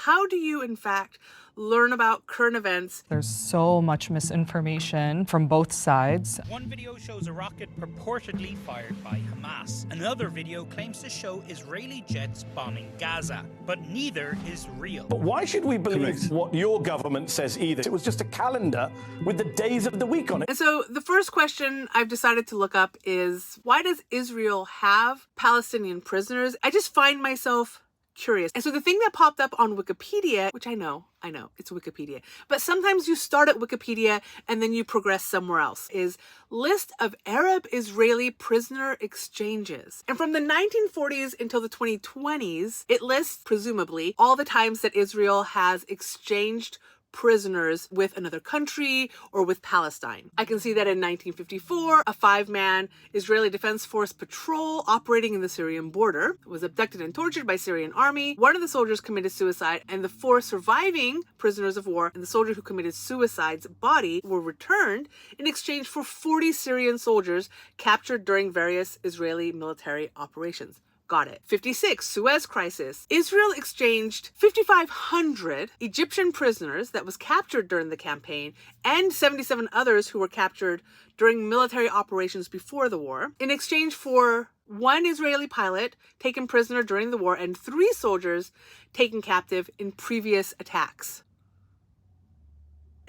How do you, in fact, learn about current events? There's so much misinformation from both sides. One video shows a rocket purportedly fired by Hamas. Another video claims to show Israeli jets bombing Gaza, but neither is real. But why should we believe what your government says either? It was just a calendar with the days of the week on it. And so the first question I've decided to look up is, why does Israel have Palestinian prisoners? I just find myself curious. And so the thing that popped up on Wikipedia, which I know, it's Wikipedia, but sometimes you start at Wikipedia and then you progress somewhere else, is list of Arab-Israeli prisoner exchanges. And from the 1940s until the 2020s, it lists, presumably, all the times that Israel has exchanged prisoners with another country or with Palestine. I can see that in 1954, a 5-man Israeli Defense Force patrol operating in the Syrian border was abducted and tortured by Syrian army. One of the soldiers committed suicide, and the 4 surviving prisoners of war and the soldier who committed suicide's body were returned in exchange for 40 Syrian soldiers captured during various Israeli military operations. Got it. 56, Suez Crisis. Israel exchanged 5,500 Egyptian prisoners that was captured during the campaign and 77 others who were captured during military operations before the war in exchange for 1 Israeli pilot taken prisoner during the war and 3 soldiers taken captive in previous attacks.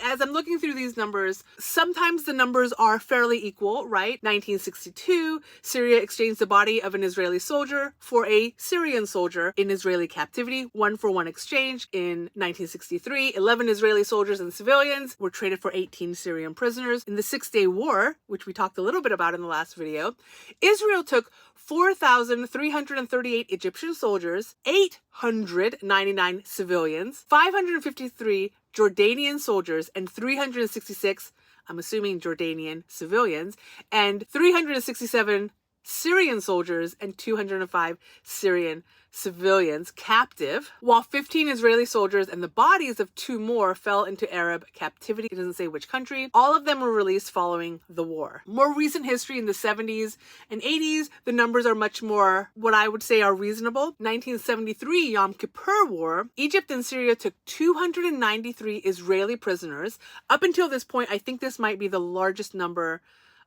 As I'm looking through these numbers, sometimes the numbers are fairly equal, right? 1962, Syria exchanged the body of an Israeli soldier for a Syrian soldier in Israeli captivity, 1-for-1 exchange. In 1963, 11 Israeli soldiers and civilians were traded for 18 Syrian prisoners. In the Six-Day War, which we talked a little bit about in the last video, Israel took 4,338 Egyptian soldiers, 899 civilians, 553 Jordanian soldiers, and 366, I'm assuming Jordanian civilians, and 367 Syrian soldiers and 205 Syrian civilians captive, while 15 Israeli soldiers and the bodies of 2 more fell into Arab captivity. It doesn't say which country. All of them were released following the war. More recent history in the 70s and 80s, the numbers are much more what I would say are reasonable. 1973 Yom Kippur War, Egypt and Syria took 293 Israeli prisoners. Up until this point, I think this might be the largest number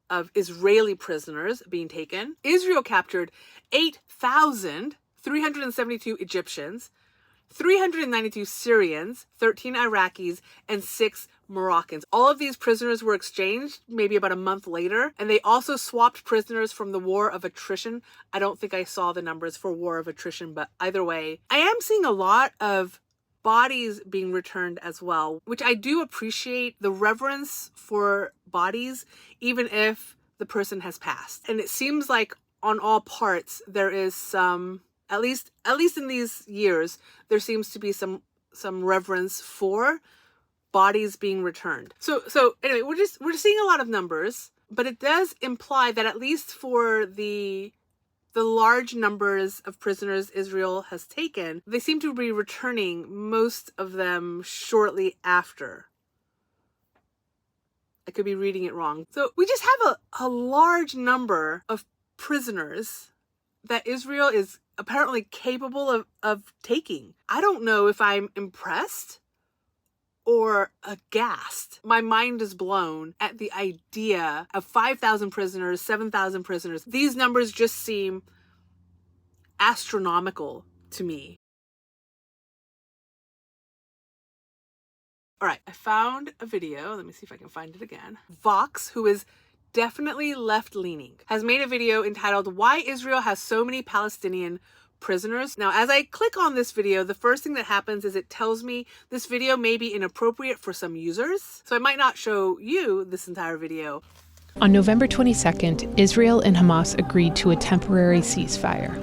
of Israeli prisoners being taken. Israel captured 8,372 Egyptians, 392 Syrians, 13 Iraqis, and 6 Moroccans. All of these prisoners were exchanged maybe about a month later, and they also swapped prisoners from the war of attrition. I don't think I saw the numbers for war of attrition, but either way, I am seeing a lot of bodies being returned as well, which I do appreciate the reverence for bodies, even if the person has passed. And it seems like on all parts, there is some, at least in these years, there seems to be some reverence for bodies being returned. So anyway, we're seeing a lot of numbers, but it does imply that at least for the large numbers of prisoners Israel has taken, they seem to be returning, most of them shortly after. I could be reading it wrong. So we just have a large number of prisoners that Israel is apparently capable of taking. I don't know if I'm impressed or aghast. My mind is blown at the idea of 5,000 prisoners, 7,000 prisoners. These numbers just seem astronomical to me. All right, I found a video. Let me see if I can find it again. Vox, who is definitely left-leaning, has made a video entitled "Why Israel Has So Many Palestinian Prisoners." Now, as I click on this video, the first thing that happens is it tells me this video may be inappropriate for some users. So I might not show you this entire video. On November 22nd, Israel and Hamas agreed to a temporary ceasefire.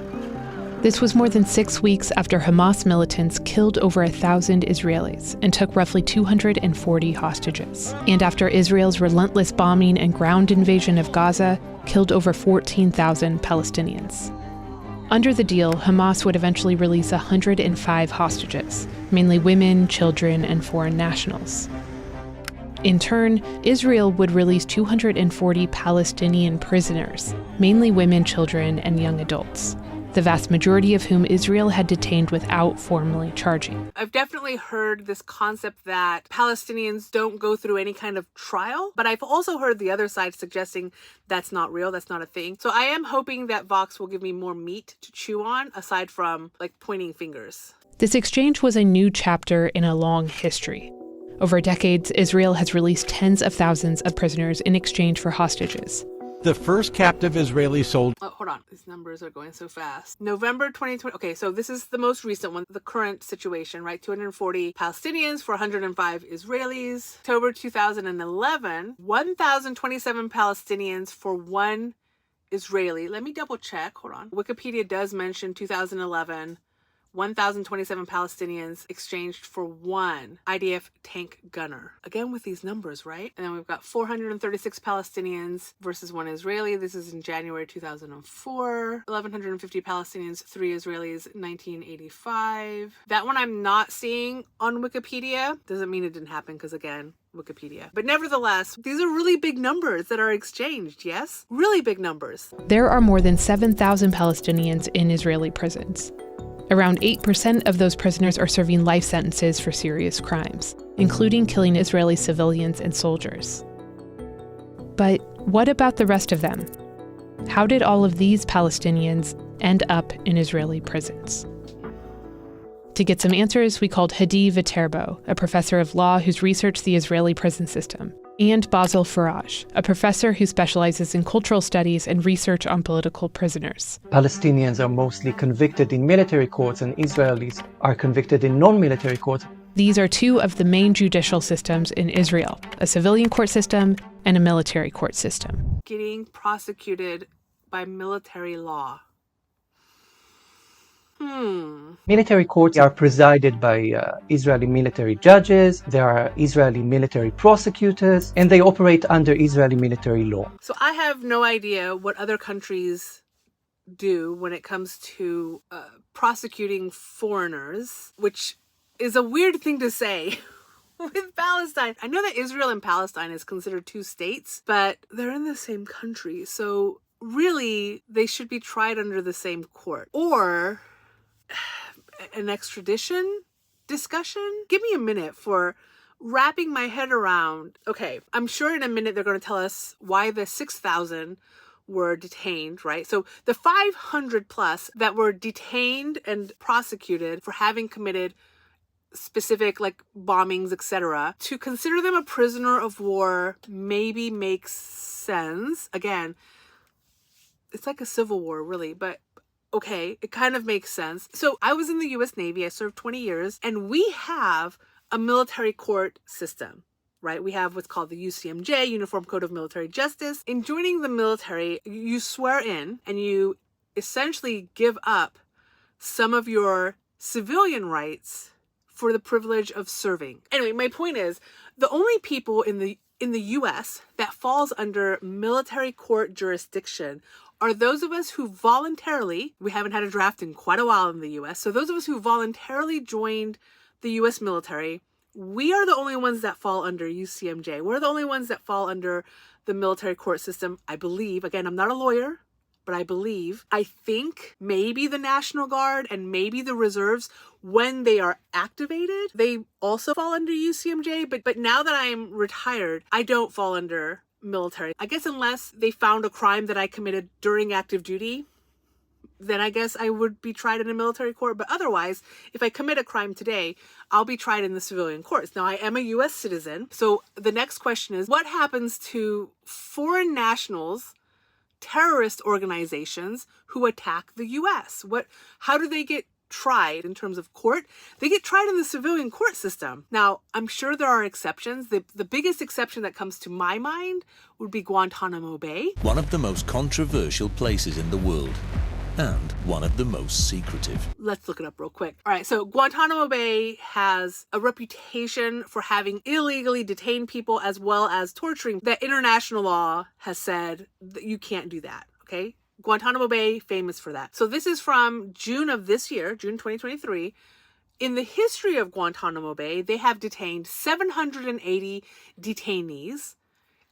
This was more than 6 weeks after Hamas militants killed over 1,000 Israelis and took roughly 240 hostages. And after Israel's relentless bombing and ground invasion of Gaza killed over 14,000 Palestinians. Under the deal, Hamas would eventually release 105 hostages, mainly women, children, and foreign nationals. In turn, Israel would release 240 Palestinian prisoners, mainly women, children, and young adults. the vast majority of whom Israel had detained without formally charging. I've definitely heard this concept that Palestinians don't go through any kind of trial, but I've also heard the other side suggesting that's not real, that's not a thing. So I am hoping that Vox will give me more meat to chew on, aside from like pointing fingers. This exchange was a new chapter in a long history. Over decades, Israel has released tens of thousands of prisoners in exchange for hostages. The first captive Israeli soldier. Oh, hold on. These numbers are going so fast. November 2020. Okay, so this is the most recent one, the current situation, right? 240 Palestinians for 105 Israelis. October 2011, 1,027 Palestinians for 1 Israeli. Let me double check. Hold on. Wikipedia does mention 2011. 1,027 Palestinians exchanged for 1 IDF tank gunner. Again with these numbers, right? And then we've got 436 Palestinians versus 1 Israeli. This is in January 2004. 1,150 Palestinians, 3 Israelis, 1985. That one I'm not seeing on Wikipedia. Doesn't mean it didn't happen because, again, Wikipedia. But nevertheless, these are really big numbers that are exchanged, yes? Really big numbers. There are more than 7,000 Palestinians in Israeli prisons. Around 8% of those prisoners are serving life sentences for serious crimes, including killing Israeli civilians and soldiers. But what about the rest of them? How did all of these Palestinians end up in Israeli prisons? To get some answers, we called Hadi Viterbo, a professor of law who's researched the Israeli prison system, and Basil Faraj, a professor who specializes in cultural studies and research on political prisoners. Palestinians are mostly convicted in military courts and Israelis are convicted in non-military courts. These are two of the main judicial systems in Israel, a civilian court system and a military court system. Getting prosecuted by military law. Military courts are presided by Israeli military judges, there are Israeli military prosecutors, and they operate under Israeli military law. So I have no idea what other countries do when it comes to prosecuting foreigners, which is a weird thing to say with Palestine. I know that Israel and Palestine is considered 2 states, but they're in the same country. So really, they should be tried under the same court. Or an extradition discussion? Give me a minute for wrapping my head around. Okay, I'm sure in a minute they're going to tell us why the 6,000 were detained, right? So the 500 plus that were detained and prosecuted for having committed specific like bombings, etc., to consider them a prisoner of war maybe makes sense. Again, it's like a civil war, really, but okay, it kind of makes sense. So I was in the U.S. Navy. I served 20 years, and we have a military court system, right? We have what's called the UCMJ, Uniform Code of Military Justice. In joining the military, you swear in and you essentially give up some of your civilian rights for the privilege of serving. Anyway, my point is, the only people in the U.S. that falls under military court jurisdiction are those of us who voluntarily, we haven't had a draft in quite a while in the U.S., so those of us who voluntarily joined the U.S. military, we are the only ones that fall under UCMJ. We're the only ones that fall under the military court system, I believe. Again, I'm not a lawyer, but I think maybe the National Guard and maybe the reserves, when they are activated, they also fall under UCMJ. But now that I'm retired, I don't fall under military. I guess unless they found a crime that I committed during active duty, then I guess I would be tried in a military court. But otherwise, if I commit a crime today, I'll be tried in the civilian courts. Now, I am a U.S. citizen. So the next question is, what happens to foreign nationals, terrorist organizations who attack the U.S.? How do they get tried in terms of court? They get tried in the civilian court system. Now, I'm sure there are exceptions. The biggest exception that comes to my mind would be Guantanamo Bay. One of the most controversial places in the world, and one of the most secretive. Let's look it up real quick. All right, so Guantanamo Bay has a reputation for having illegally detained people as well as torturing. That international law has said that you can't do that, okay? Guantanamo Bay, famous for that. So this is from June of this year, June 2023. In the history of Guantanamo Bay, they have detained 780 detainees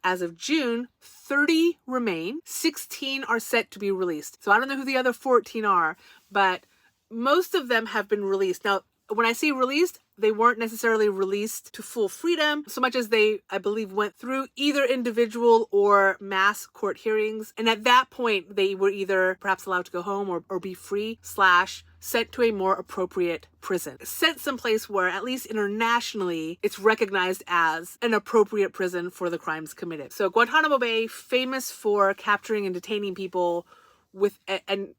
As of June, 30 remain. 16 are set to be released. So I don't know who the other 14 are, but most of them have been released. Now, when I say released, they weren't necessarily released to full freedom so much as they, I believe, went through either individual or mass court hearings. And at that point, they were either perhaps allowed to go home or be free / sent to a more appropriate prison. Sent someplace where, at least internationally, it's recognized as an appropriate prison for the crimes committed. So Guantanamo Bay, famous for capturing and detaining people and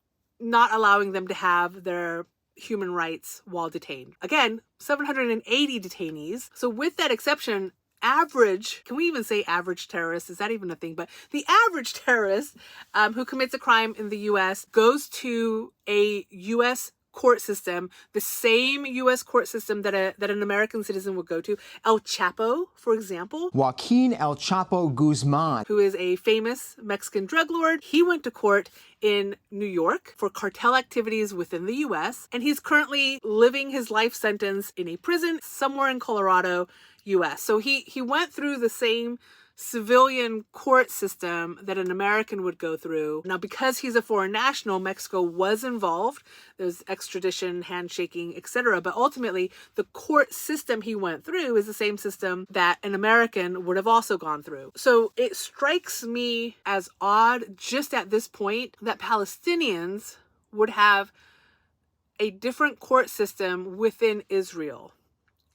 not allowing them to have their human rights while detained. Again, 780 detainees. So with that exception, average, can we even say average terrorist? Is that even a thing? But the average terrorist who commits a crime in the U.S. goes to a U.S. court system, the same U.S. court system that an American citizen would go to. El Chapo, for example. Joaquin El Chapo Guzman, who is a famous Mexican drug lord. He went to court in New York for cartel activities within the U.S., and he's currently living his life sentence in a prison somewhere in Colorado, U.S. So he went through the same civilian court system that an American would go through. Now, because he's a foreign national, Mexico was involved. There's extradition, handshaking, etc. But ultimately, the court system he went through is the same system that an American would have also gone through. So it strikes me as odd just at this point that Palestinians would have a different court system within Israel.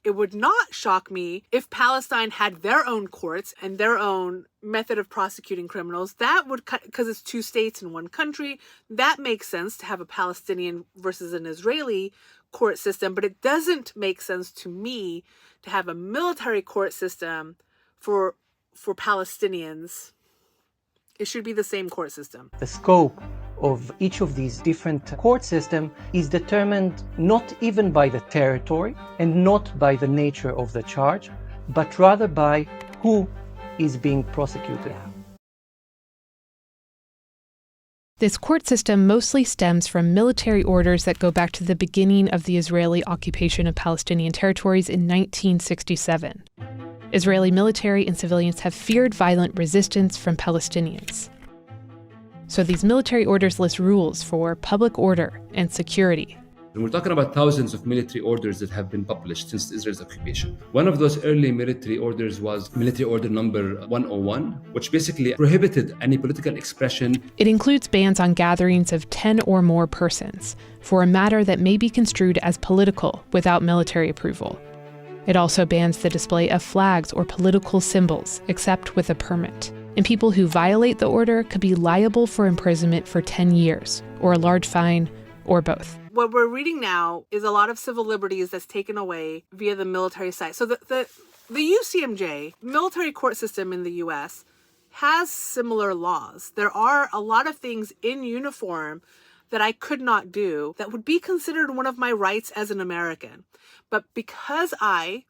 It would not shock me if Palestine had their own courts and their own method of prosecuting criminals. That would, because it's two states in one country, that makes sense to have a Palestinian versus an Israeli court system. But it doesn't make sense to me to have a military court system for Palestinians. It should be the same court system. The scope of each of these different court systems is determined not even by the territory and not by the nature of the charge, but rather by who is being prosecuted. This court system mostly stems from military orders that go back to the beginning of the Israeli occupation of Palestinian territories in 1967. Israeli military and civilians have feared violent resistance from Palestinians. So these military orders list rules for public order and security. And we're talking about thousands of military orders that have been published since Israel's occupation. One of those early military orders was Military Order Number 101, which basically prohibited any political expression. It includes bans on gatherings of 10 or more persons for a matter that may be construed as political without military approval. It also bans the display of flags or political symbols, except with a permit. And people who violate the order could be liable for imprisonment for 10 years, or a large fine, or both. What we're reading now is a lot of civil liberties that's taken away via the military side. So the UCMJ, military court system in the U.S., has similar laws. There are a lot of things in uniform that I could not do that would be considered one of my rights as an American. But because I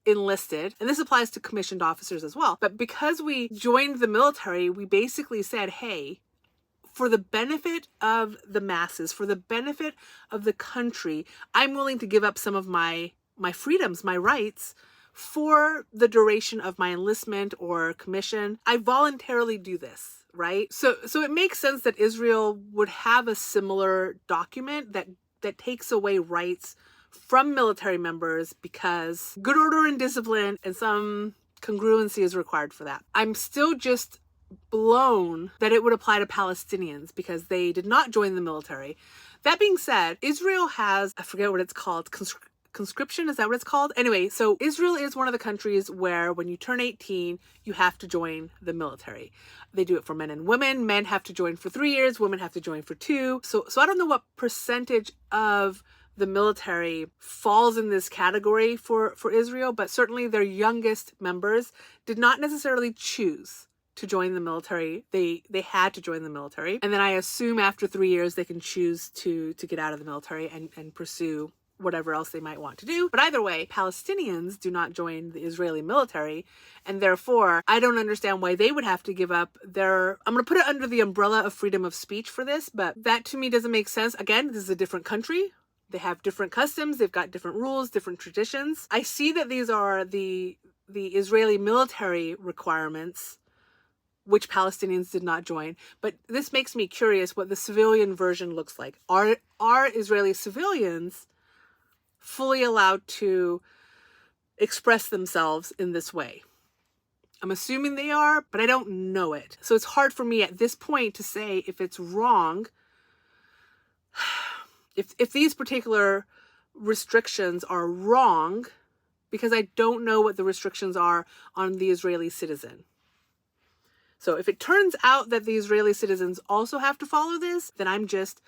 enlisted, and this applies to commissioned officers as well, but because we joined the military, we basically said, hey, for the benefit of the masses, for the benefit of the country, I'm willing to give up some of my freedoms, my rights, for the duration of my enlistment or commission. I voluntarily do this, right? So it makes sense that Israel would have a similar document that takes away rights from military members because good order and discipline and some congruency is required for that. I'm still just blown that it would apply to Palestinians because they did not join the military. That being said, Israel has, I forget what it's called, conscription, is that what it's called? Anyway, so Israel is one of the countries where when you turn 18, you have to join the military. They do it for men and women. Men have to join for 3 years, women have to join for 2. So I don't know what percentage of the military falls in this category for Israel, but certainly their youngest members did not necessarily choose to join the military. They had to join the military. And then I assume after 3 years, they can choose to get out of the military and pursue whatever else they might want to do. But either way, Palestinians do not join the Israeli military. And therefore, I don't understand why they would have to give up their, I'm going to put it under the umbrella of freedom of speech for this, but that to me doesn't make sense. Again, this is a different country. They have different customs. They've got different rules, different traditions. I see that these are the the Israeli military requirements, which Palestinians did not join. But this makes me curious what the civilian version looks like. Are Israeli civilians fully allowed to express themselves in this way? I'm assuming they are, but I don't know it. So it's hard for me at this point to say if it's wrong. If these particular restrictions are wrong, because I don't know what the restrictions are on the Israeli citizen. So if it turns out that the Israeli citizens also have to follow this, then I'm just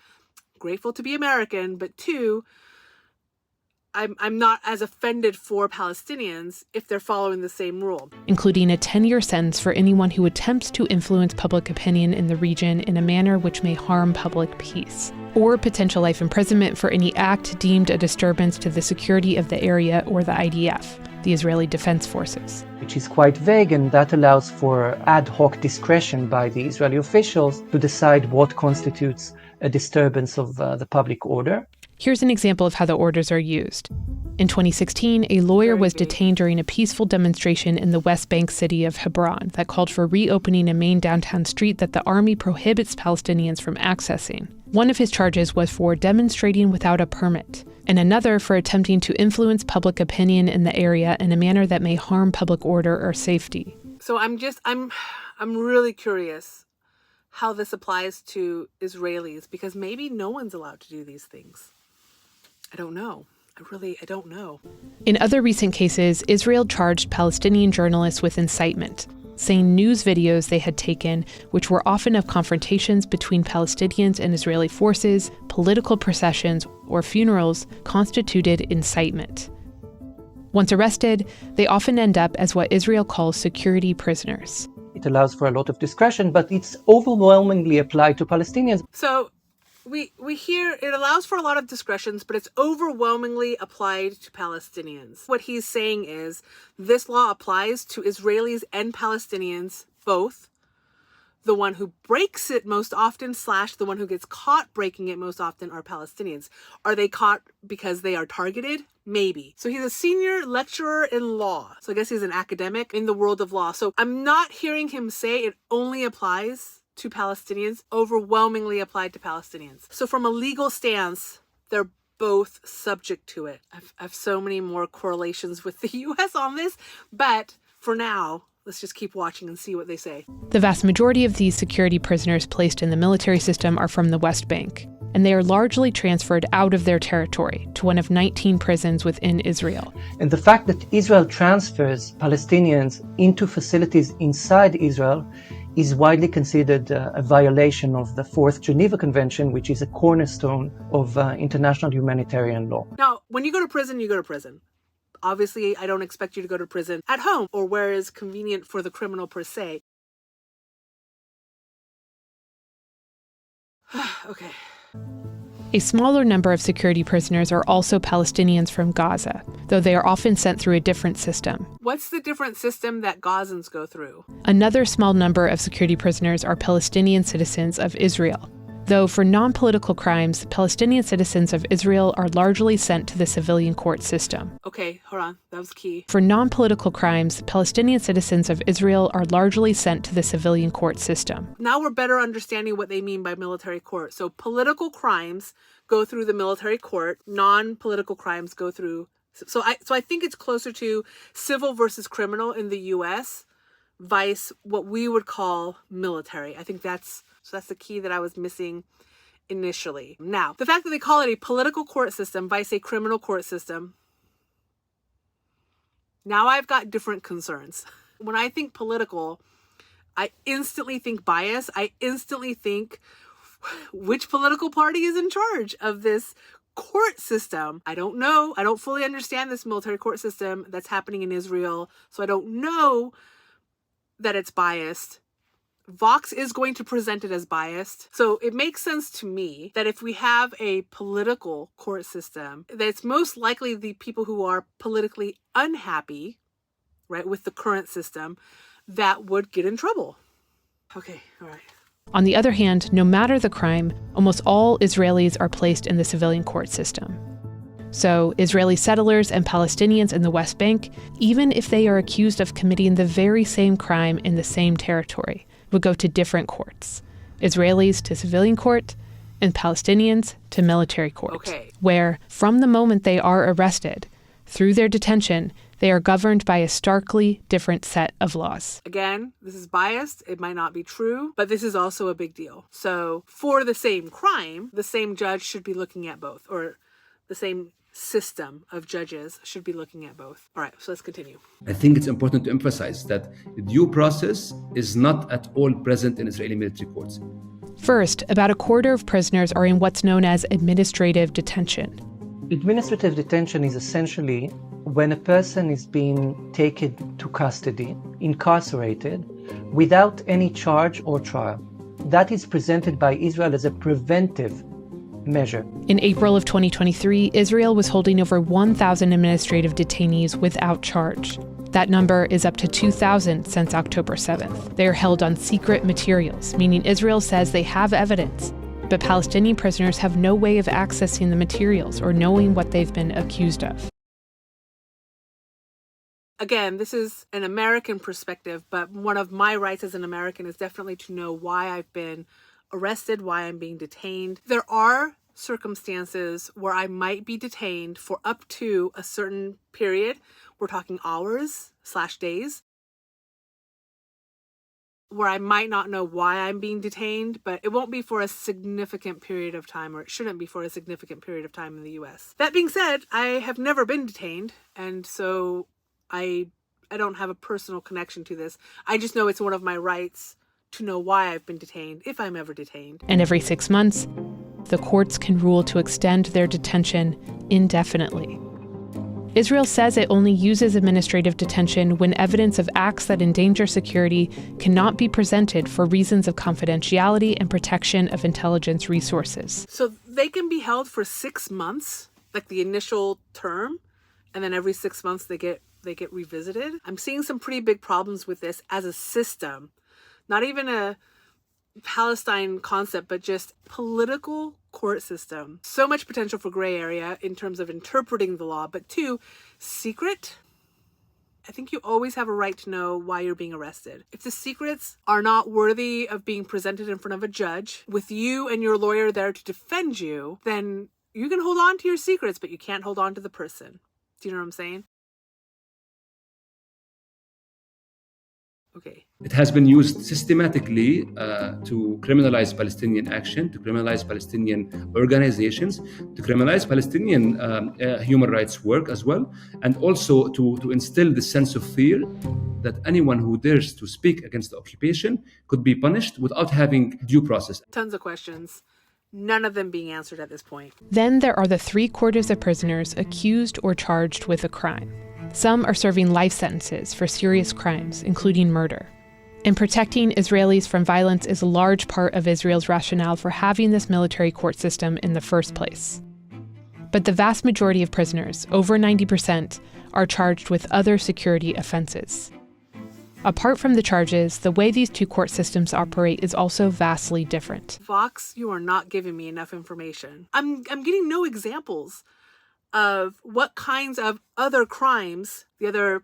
grateful to be American. But two, I'm not as offended for Palestinians if they're following the same rule. Including a 10-year sentence for anyone who attempts to influence public opinion in the region in a manner which may harm public peace, or potential life imprisonment for any act deemed a disturbance to the security of the area or the IDF, the Israeli Defense Forces. Which is quite vague, and that allows for ad hoc discretion by the Israeli officials to decide what constitutes a disturbance of the public order. Here's an example of how the orders are used. In 2016, a lawyer was detained during a peaceful demonstration in the West Bank city of Hebron that called for reopening a main downtown street that the army prohibits Palestinians from accessing. One of his charges was for demonstrating without a permit, and another for attempting to influence public opinion in the area in a manner that may harm public order or safety. So I'm really curious how this applies to Israelis, because maybe no one's allowed to do these things. I don't know. I don't know. In other recent cases, Israel charged Palestinian journalists with incitement, saying news videos they had taken, which were often of confrontations between Palestinians and Israeli forces, political processions, or funerals, constituted incitement. Once arrested, they often end up as what Israel calls security prisoners. It allows for a lot of discretion, but it's overwhelmingly applied to Palestinians. So we hear it allows for a lot of discretions, but it's overwhelmingly applied to Palestinians. What he's saying is this law applies to Israelis and Palestinians both. The one who breaks it most often / the one who gets caught breaking it most often are Palestinians. Are they caught because they are targeted? Maybe. So he's a senior lecturer in law. So I guess he's an academic in the world of law. So I'm not hearing him say it only applies to Palestinians, overwhelmingly applied to Palestinians. So from a legal stance, they're both subject to it. I have so many more correlations with the US on this, but for now, let's just keep watching and see what they say. The vast majority of these security prisoners placed in the military system are from the West Bank, and they are largely transferred out of their territory to one of 19 prisons within Israel. And the fact that Israel transfers Palestinians into facilities inside Israel is widely considered a violation of the Fourth Geneva Convention, which is a cornerstone of international humanitarian law. Now, when you go to prison, you go to prison. Obviously, I don't expect you to go to prison at home or where is convenient for the criminal per se. Okay. A smaller number of security prisoners are also Palestinians from Gaza, though they are often sent through a different system. What's the different system that Gazans go through? Another small number of security prisoners are Palestinian citizens of Israel, though for non-political crimes, Palestinian citizens of Israel are largely sent to the civilian court system. Okay, hold on. That was key. For non-political crimes, Palestinian citizens of Israel are largely sent to the civilian court system. Now we're better understanding what they mean by military court. So political crimes go through the military court. Non-political crimes go through... So I think it's closer to civil versus criminal in the U.S. vice what we would call military. I think that's the key that I was missing initially. Now, the fact that they call it a political court system vice a criminal court system, now I've got different concerns. When I think political, I instantly think bias. I instantly think which political party is in charge of this court system. I don't know. I don't fully understand this military court system that's happening in Israel, so I don't know that it's biased. Vox is going to present it as biased. So it makes sense to me that if we have a political court system, that it's most likely the people who are politically unhappy, right, with the current system, that would get in trouble. Okay, all right. On the other hand, no matter the crime, almost all Israelis are placed in the civilian court system. So Israeli settlers and Palestinians in the West Bank, even if they are accused of committing the very same crime in the same territory, would go to different courts. Israelis to civilian court, and Palestinians to military court, where, from the moment they are arrested, through their detention, they are governed by a starkly different set of laws. Again, this is biased. It might not be true, but this is also a big deal. So for the same crime, the same judge should be looking at both, or the same system of judges should be looking at both. All right, so let's continue. I think it's important to emphasize that due process is not at all present in Israeli military courts. First, about a quarter of prisoners are in what's known as administrative detention. Administrative detention is essentially when a person is being taken to custody, incarcerated, without any charge or trial. That is presented by Israel as a preventive measure. In April of 2023, Israel was holding over 1,000 administrative detainees without charge. That number is up to 2,000 since October 7th. They are held on secret materials, meaning Israel says they have evidence, but Palestinian prisoners have no way of accessing the materials or knowing what they've been accused of. Again, this is an American perspective, but one of my rights as an American is definitely to know why I've been arrested, why I'm being detained. There are circumstances where I might be detained for up to a certain period. We're talking hours/days, where I might not know why I'm being detained, but it won't be for a significant period of time, or it shouldn't be for a significant period of time in the US. That being said, I have never been detained, and so I don't have a personal connection to this. I just know it's one of my rights to know why I've been detained, if I'm ever detained. And every 6 months, the courts can rule to extend their detention indefinitely. Israel says it only uses administrative detention when evidence of acts that endanger security cannot be presented for reasons of confidentiality and protection of intelligence resources. So they can be held for 6 months, like the initial term, and then every 6 months they get revisited. I'm seeing some pretty big problems with this as a system. Not even a Palestine concept, but just political court system. So much potential for gray area in terms of interpreting the law, but two, secret. I think you always have a right to know why you're being arrested. If the secrets are not worthy of being presented in front of a judge with you and your lawyer there to defend you, then you can hold on to your secrets, but you can't hold on to the person. Do you know what I'm saying? Okay. It has been used systematically to criminalize Palestinian action, to criminalize Palestinian organizations, to criminalize Palestinian human rights work as well, and also to instill the sense of fear that anyone who dares to speak against the occupation could be punished without having due process. Tons of questions, none of them being answered at this point. Then there are the 3/4 of prisoners accused or charged with a crime. Some are serving life sentences for serious crimes, including murder. And protecting Israelis from violence is a large part of Israel's rationale for having this military court system in the first place. But the vast majority of prisoners, over 90%, are charged with other security offenses. Apart from the charges, the way these two court systems operate is also vastly different. Vox, you are not giving me enough information. I'm getting no examples of what kinds of other crimes the other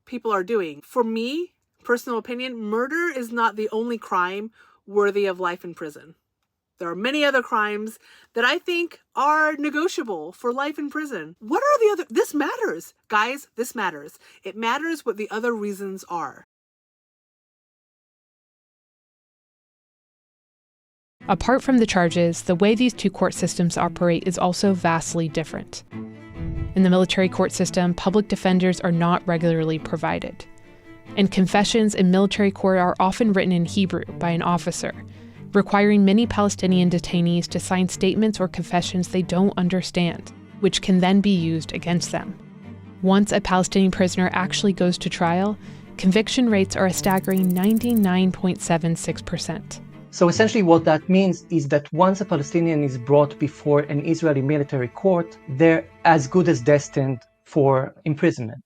people are doing. For me, personal opinion, murder is not the only crime worthy of life in prison. There are many other crimes that I think are negotiable for life in prison. What are the other? This matters. Guys, this matters. It matters what the other reasons are. Apart from the charges, the way these two court systems operate is also vastly different. In the military court system, public defenders are not regularly provided. And confessions in military court are often written in Hebrew by an officer, requiring many Palestinian detainees to sign statements or confessions they don't understand, which can then be used against them. Once a Palestinian prisoner actually goes to trial, conviction rates are a staggering 99.76%. So essentially what that means is that once a Palestinian is brought before an Israeli military court, they're as good as destined for imprisonment.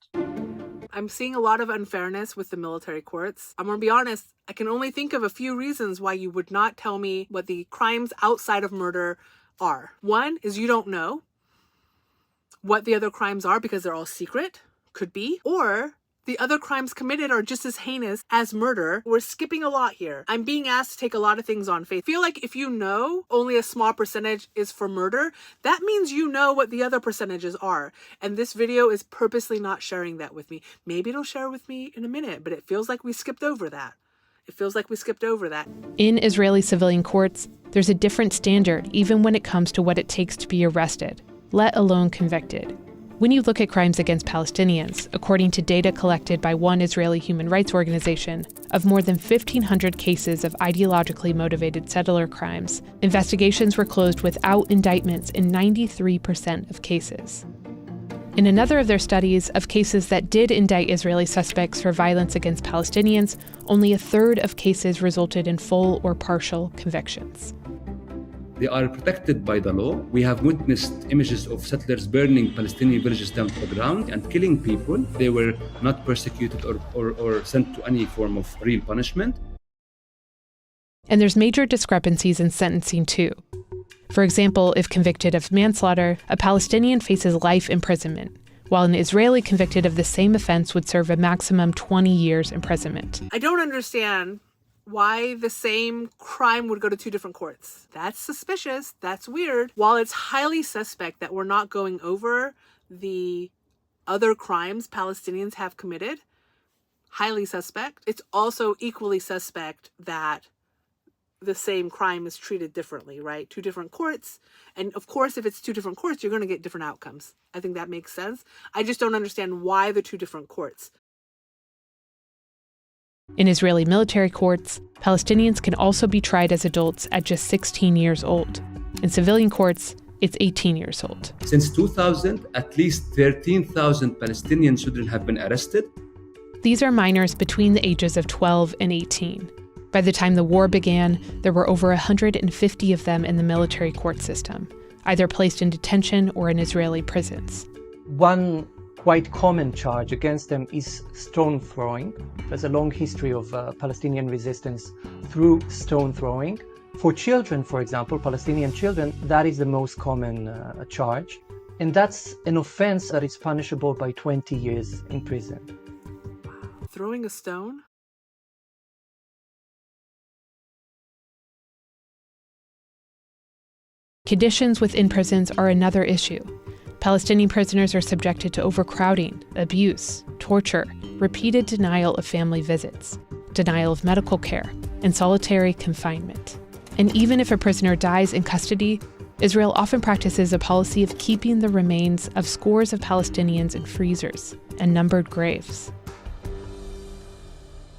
I'm seeing a lot of unfairness with the military courts. I'm going to be honest, I can only think of a few reasons why you would not tell me what the crimes outside of murder are. One is you don't know. what the other crimes are because they're all secret, could be, or the other crimes committed are just as heinous as murder. We're skipping a lot here. I'm being asked to take a lot of things on faith. I feel like if you know only a small percentage is for murder, that means you know what the other percentages are. And this video is purposely not sharing that with me. Maybe it'll share with me in a minute, but it feels like we skipped over that. It feels like we skipped over that. In Israeli civilian courts, there's a different standard even when it comes to what it takes to be arrested, let alone convicted. When you look at crimes against Palestinians, according to data collected by one Israeli human rights organization, of more than 1,500 cases of ideologically motivated settler crimes, investigations were closed without indictments in 93% of cases. In another of their studies of cases that did indict Israeli suspects for violence against Palestinians, only a third of cases resulted in full or partial convictions. They are protected by the law. We have witnessed images of settlers burning Palestinian villages down to the ground and killing people. They were not persecuted or sent to any form of real punishment. And there's major discrepancies in sentencing too. For example, if convicted of manslaughter, a Palestinian faces life imprisonment, while an Israeli convicted of the same offense would serve a maximum 20 years imprisonment. I don't understand why the same crime would go to two different courts. That's suspicious. That's weird. While it's highly suspect that we're not going over the other crimes Palestinians have committed, highly suspect, it's also equally suspect that the same crime is treated differently, right? Two different courts. And of course, if it's two different courts, you're going to get different outcomes. I think that makes sense. I just don't understand why the two different courts. In Israeli military courts, Palestinians can also be tried as adults at just 16 years old. In civilian courts, it's 18 years old. Since 2000, at least 13,000 Palestinian children have been arrested. These are minors between the ages of 12 and 18. By the time the war began, there were over 150 of them in the military court system, either placed in detention or in Israeli prisons. One quite common charge against them is stone throwing. There's a long history of Palestinian resistance through stone throwing. For children, for example, Palestinian children, that is the most common charge. And that's an offense that is punishable by 20 years in prison. Throwing a stone? Conditions within prisons are another issue. Palestinian prisoners are subjected to overcrowding, abuse, torture, repeated denial of family visits, denial of medical care, and solitary confinement. And even if a prisoner dies in custody, Israel often practices a policy of keeping the remains of scores of Palestinians in freezers and numbered graves.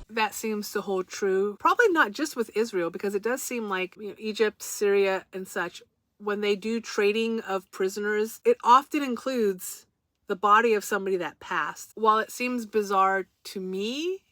That seems to hold true, probably not just with Israel, because it does seem like Egypt, Syria, and such, when they do trading of prisoners, it often includes the body of somebody that passed. While it seems bizarre to me,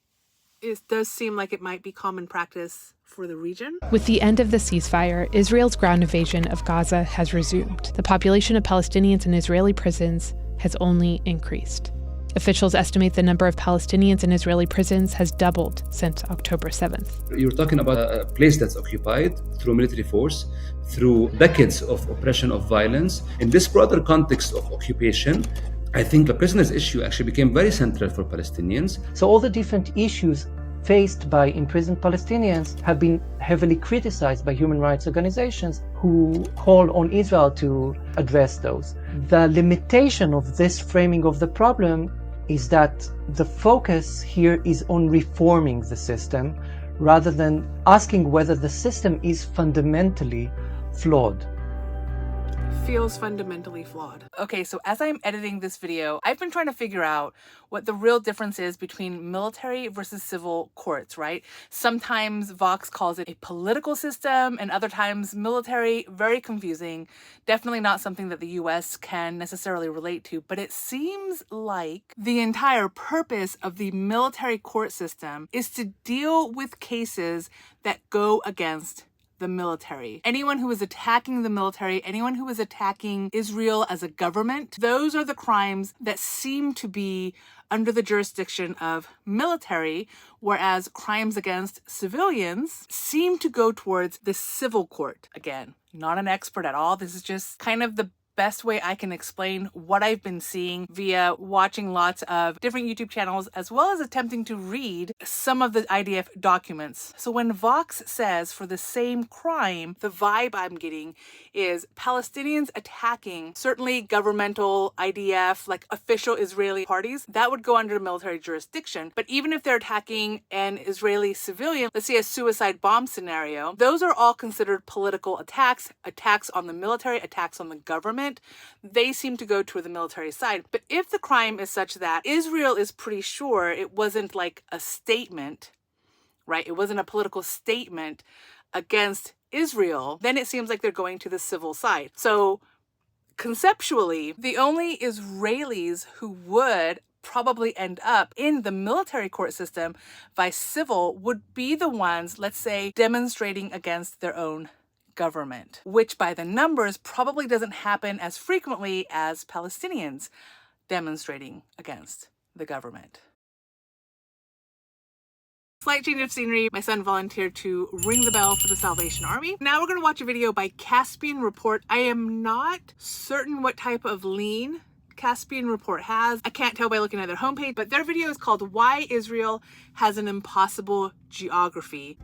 it does seem like it might be common practice for the region. With the end of the ceasefire, Israel's ground invasion of Gaza has resumed. The population of Palestinians in Israeli prisons has only increased. Officials estimate the number of Palestinians in Israeli prisons has doubled since October 7th. You're talking about a place that's occupied through military force, through decades of oppression, of violence. In this broader context of occupation, I think the prisoners issue actually became very central for Palestinians. So all the different issues faced by imprisoned Palestinians have been heavily criticized by human rights organizations who call on Israel to address those. The limitation of this framing of the problem is that the focus here is on reforming the system rather than asking whether the system is fundamentally flawed. Feels fundamentally flawed. Okay, so as I'm editing this video, I've been trying to figure out what the real difference is between military versus civil courts, right? Sometimes Vox calls it a political system, and other times military. Very confusing. Definitely not something that the US can necessarily relate to, but it seems like the entire purpose of the military court system is to deal with cases that go against the military. Anyone who is attacking the military, anyone who is attacking Israel as a government, those are the crimes that seem to be under the jurisdiction of military, whereas crimes against civilians seem to go towards the civil court. Again, not an expert at all. This is just kind of the best way I can explain what I've been seeing via watching lots of different YouTube channels, as well as attempting to read some of the IDF documents. So when Vox says for the same crime, the vibe I'm getting is Palestinians attacking certainly governmental IDF, like official Israeli parties, that would go under military jurisdiction. But even if they're attacking an Israeli civilian, let's say a suicide bomb scenario, those are all considered political attacks, attacks on the military, attacks on the government. They seem to go to the military side. But if the crime is such that Israel is pretty sure it wasn't like a statement, right? It wasn't a political statement against Israel, then it seems like they're going to the civil side. So conceptually, the only Israelis who would probably end up in the military court system by civil would be the ones, let's say, demonstrating against their own government, which by the numbers probably doesn't happen as frequently as Palestinians demonstrating against the government. Slight change of scenery. My son volunteered to ring the bell for the Salvation Army. Now we're going to watch a video by Caspian Report. I am not certain what type of lean Caspian Report has. I can't tell by looking at their homepage, but their video is called Why Israel Has an Impossible Geography.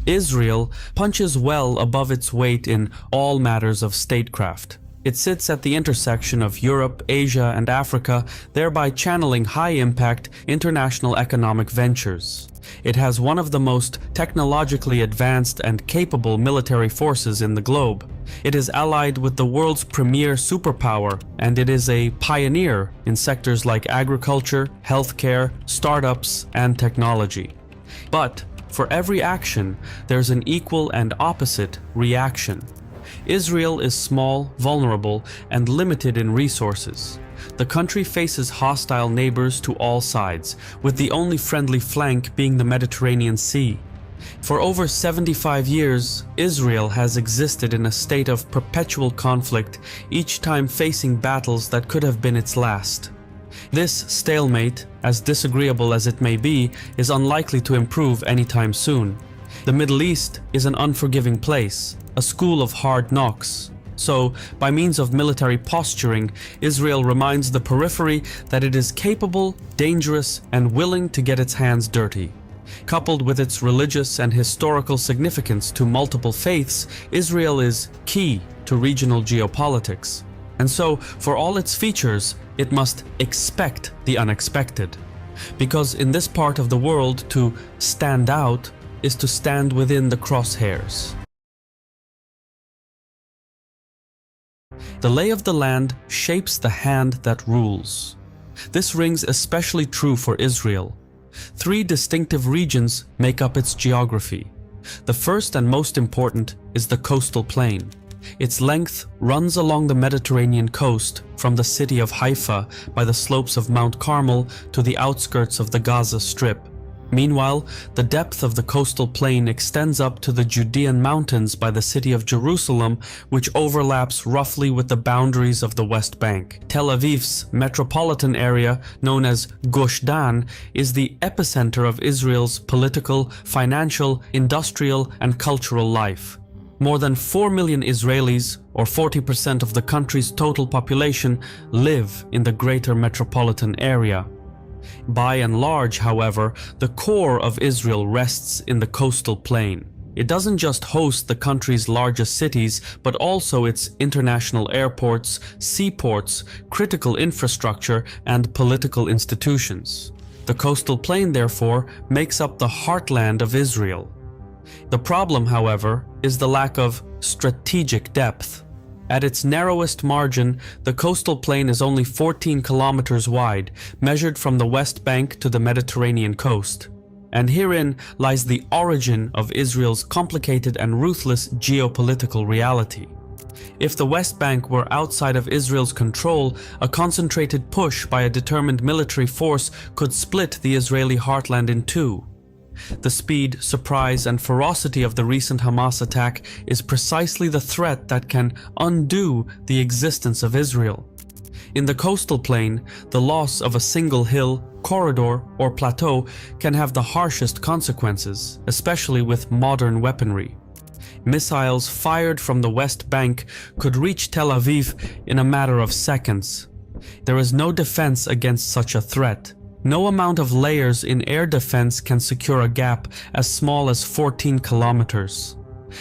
Israel punches well above its weight in all matters of statecraft. It sits at the intersection of Europe, Asia, and Africa, thereby channeling high-impact international economic ventures. It has one of the most technologically advanced and capable military forces in the globe. It is allied with the world's premier superpower, and it is a pioneer in sectors like agriculture, healthcare, startups, and technology. But for every action, there's an equal and opposite reaction. Israel is small, vulnerable, and limited in resources. The country faces hostile neighbors to all sides, with the only friendly flank being the Mediterranean Sea. For over 75 years, Israel has existed in a state of perpetual conflict, each time facing battles that could have been its last. This stalemate, as disagreeable as it may be, is unlikely to improve anytime soon. The Middle East is an unforgiving place, a school of hard knocks. So, by means of military posturing, Israel reminds the periphery that it is capable, dangerous, and willing to get its hands dirty. Coupled with its religious and historical significance to multiple faiths, Israel is key to regional geopolitics. And so, for all its features, it must expect the unexpected. Because in this part of the world, to stand out is to stand within the crosshairs. The lay of the land shapes the hand that rules. This rings especially true for Israel. 3 distinctive regions make up its geography. The first and most important is the coastal plain. Its length runs along the Mediterranean coast from the city of Haifa by the slopes of Mount Carmel to the outskirts of the Gaza Strip. Meanwhile, the depth of the coastal plain extends up to the Judean mountains by the city of Jerusalem, which overlaps roughly with the boundaries of the West Bank. Tel Aviv's metropolitan area, known as Gush Dan, is the epicenter of Israel's political, financial, industrial, and cultural life. More than 4 million Israelis, or 40% of the country's total population, live in the greater metropolitan area. By and large, however, the core of Israel rests in the coastal plain. It doesn't just host the country's largest cities, but also its international airports, seaports, critical infrastructure, and political institutions. The coastal plain, therefore, makes up the heartland of Israel. The problem, however, is the lack of strategic depth. At its narrowest margin, the coastal plain is only 14 kilometers wide, measured from the West Bank to the Mediterranean coast. And herein lies the origin of Israel's complicated and ruthless geopolitical reality. If the West Bank were outside of Israel's control, a concentrated push by a determined military force could split the Israeli heartland in two. The speed, surprise, and ferocity of the recent Hamas attack is precisely the threat that can undo the existence of Israel. In the coastal plain, the loss of a single hill, corridor, or plateau can have the harshest consequences, especially with modern weaponry. Missiles fired from the West Bank could reach Tel Aviv in a matter of seconds. There is no defense against such a threat. No amount of layers in air defense can secure a gap as small as 14 kilometers.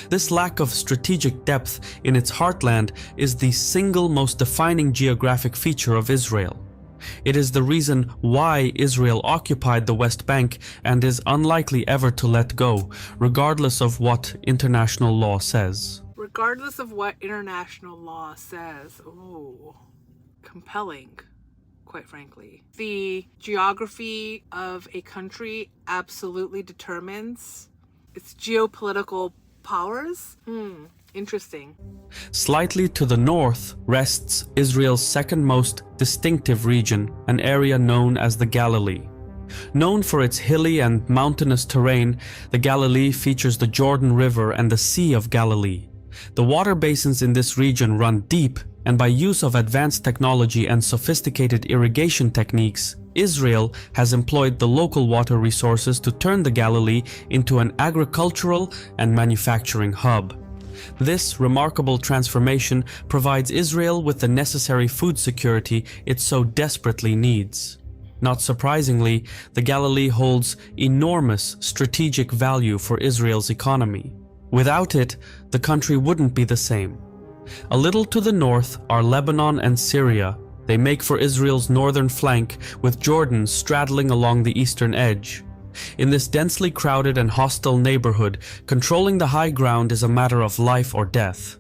This lack of strategic depth in its heartland is the single most defining geographic feature of Israel. It is the reason why Israel occupied the West Bank and is unlikely ever to let go, regardless of what international law says. Regardless of what international law says. Ooh, compelling, quite frankly. The geography of a country absolutely determines its geopolitical powers. Interesting. Slightly to the north rests Israel's second most distinctive region, an area known as the Galilee. Known for its hilly and mountainous terrain, the Galilee features the Jordan River and the Sea of Galilee. The water basins in this region run deep, and by use of advanced technology and sophisticated irrigation techniques, Israel has employed the local water resources to turn the Galilee into an agricultural and manufacturing hub. This remarkable transformation provides Israel with the necessary food security it so desperately needs. Not surprisingly, the Galilee holds enormous strategic value for Israel's economy. Without it, the country wouldn't be the same. A little to the north are Lebanon and Syria. They make for Israel's northern flank, with Jordan straddling along the eastern edge. In this densely crowded and hostile neighborhood, controlling the high ground is a matter of life or death.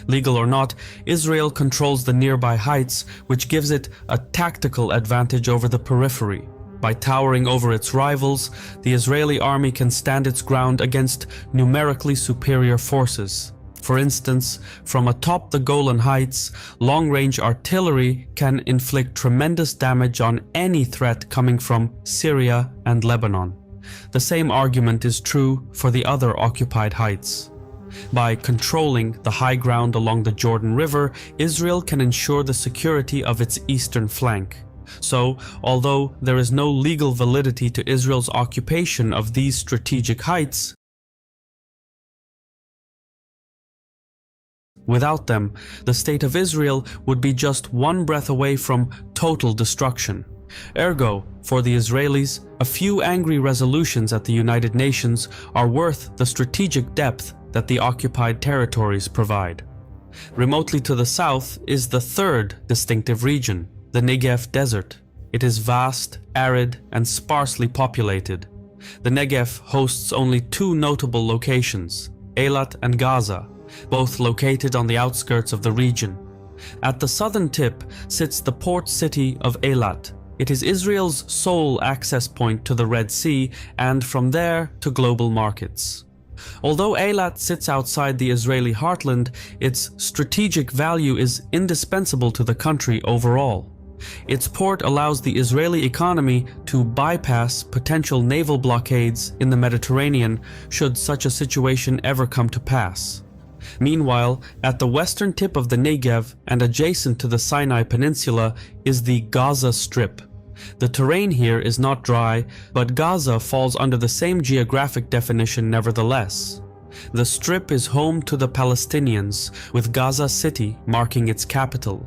Legal or not, Israel controls the nearby heights, which gives it a tactical advantage over the periphery. By towering over its rivals, the Israeli army can stand its ground against numerically superior forces. For instance, from atop the Golan Heights, long-range artillery can inflict tremendous damage on any threat coming from Syria and Lebanon. The same argument is true for the other occupied heights. By controlling the high ground along the Jordan River, Israel can ensure the security of its eastern flank. So, although there is no legal validity to Israel's occupation of these strategic heights, without them, the state of Israel would be just one breath away from total destruction. Ergo, for the Israelis, a few angry resolutions at the United Nations are worth the strategic depth that the occupied territories provide. Remotely to the south is the third distinctive region, the Negev Desert. It is vast, arid, and sparsely populated. The Negev hosts only two notable locations, Eilat and Gaza, both located on the outskirts of the region. At the southern tip sits the port city of Eilat. It is Israel's sole access point to the Red Sea and from there to global markets. Although Eilat sits outside the Israeli heartland, its strategic value is indispensable to the country overall. Its port allows the Israeli economy to bypass potential naval blockades in the Mediterranean should such a situation ever come to pass. Meanwhile, at the western tip of the Negev and adjacent to the Sinai Peninsula is the Gaza Strip. The terrain here is not dry, but Gaza falls under the same geographic definition nevertheless. The Strip is home to the Palestinians, with Gaza City marking its capital.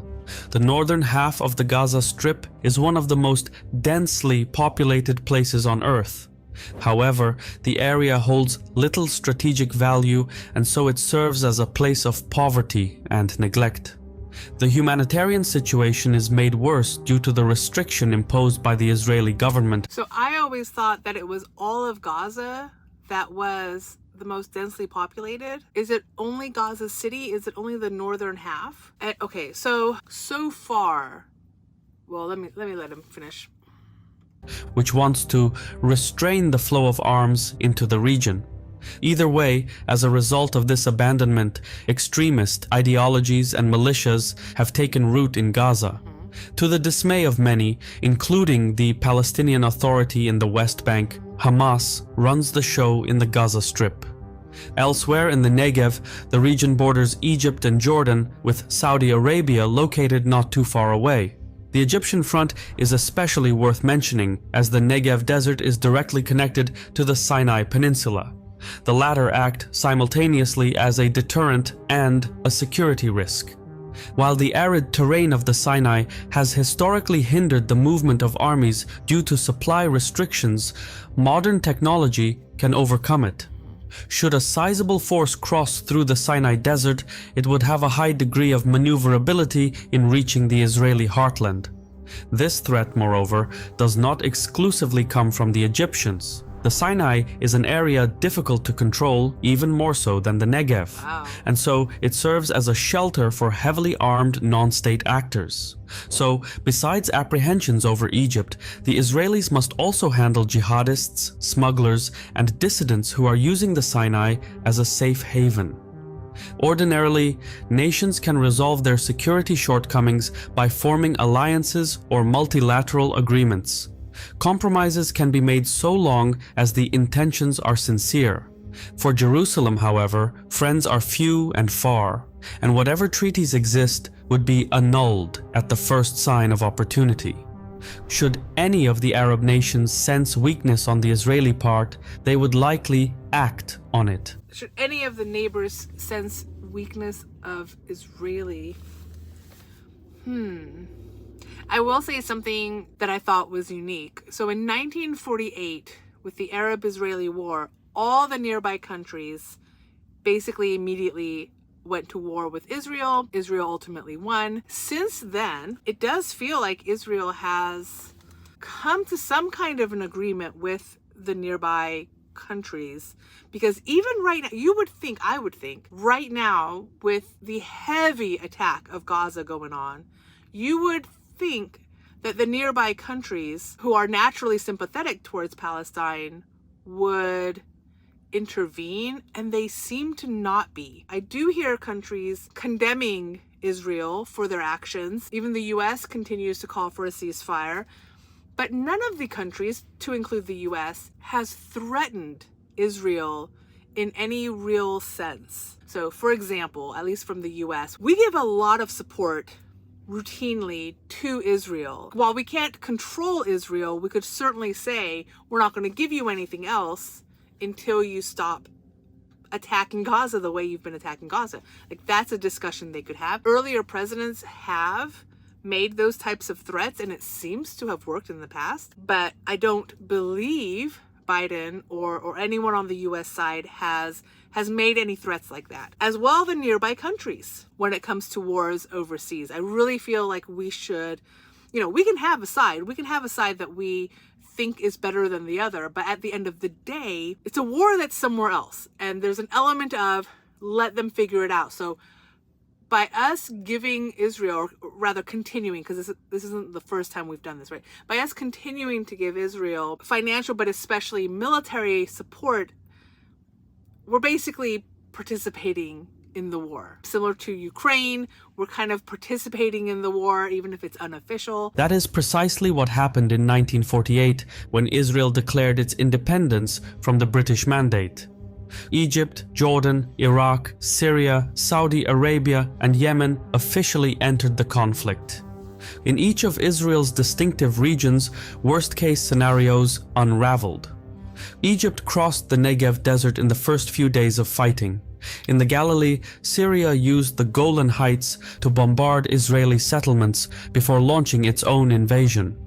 The northern half of the Gaza Strip is one of the most densely populated places on Earth. However, the area holds little strategic value, and so it serves as a place of poverty and neglect. The humanitarian situation is made worse due to the restriction imposed by the Israeli government. So I always thought that it was all of Gaza that was the most densely populated. Is it only Gaza City? Is it only the northern half? Okay, so far, well, let me let him finish. Which wants to restrain the flow of arms into the region. Either way, as a result of this abandonment, extremist ideologies and militias have taken root in Gaza. To the dismay of many, including the Palestinian Authority in the West Bank, Hamas runs the show in the Gaza Strip. Elsewhere in the Negev, the region borders Egypt and Jordan, with Saudi Arabia located not too far away. The Egyptian front is especially worth mentioning, as the Negev Desert is directly connected to the Sinai Peninsula. The latter act simultaneously as a deterrent and a security risk. While the arid terrain of the Sinai has historically hindered the movement of armies due to supply restrictions, modern technology can overcome it. Should a sizable force cross through the Sinai desert, it would have a high degree of maneuverability in reaching the Israeli heartland. This threat, moreover, does not exclusively come from the Egyptians. The Sinai is an area difficult to control, even more so than the Negev, and so it serves as a shelter for heavily armed non-state actors. So, besides apprehensions over Egypt, the Israelis must also handle jihadists, smugglers, and dissidents who are using the Sinai as a safe haven. Ordinarily, nations can resolve their security shortcomings by forming alliances or multilateral agreements. Compromises can be made so long as the intentions are sincere. For Jerusalem, however, friends are few and far, and whatever treaties exist would be annulled at the first sign of opportunity. Should any of the Arab nations sense weakness on the Israeli part, they would likely act on it. Should any of the neighbors sense weakness of Israeli? I will say something that I thought was unique. So in 1948, with the Arab-Israeli War, all the nearby countries basically immediately went to war with Israel. Israel ultimately won. Since then, it does feel like Israel has come to some kind of an agreement with the nearby countries, because even right now, I would think right now, with the heavy attack of Gaza going on, you would think that the nearby countries who are naturally sympathetic towards Palestine would intervene, and they seem to not be. I do hear countries condemning Israel for their actions. Even the US continues to call for a ceasefire, but none of the countries, to include the US, has threatened Israel in any real sense. So, for example, at least from the US, we give a lot of support routinely to Israel. While we can't control Israel, we could certainly say we're not going to give you anything else until you stop attacking Gaza the way you've been attacking Gaza. Like, that's a discussion they could have. Earlier presidents have made those types of threats, and it seems to have worked in the past, but I don't believe Biden or anyone on the US side has made any threats like that. As well, the nearby countries, when it comes to wars overseas. I really feel like we should, we can have a side. We can have a side that we think is better than the other, but at the end of the day, it's a war that's somewhere else. And there's an element of let them figure it out. So by us giving Israel, or rather continuing, because this isn't the first time we've done this, right? By us continuing to give Israel financial, but especially military support, we're basically participating in the war. Similar to Ukraine, we're kind of participating in the war, even if it's unofficial. That is precisely what happened in 1948, when Israel declared its independence from the British Mandate. Egypt, Jordan, Iraq, Syria, Saudi Arabia, and Yemen officially entered the conflict. In each of Israel's distinctive regions, worst-case scenarios unraveled. Egypt crossed the Negev desert in the first few days of fighting. In the Galilee, Syria used the Golan Heights to bombard Israeli settlements before launching its own invasion.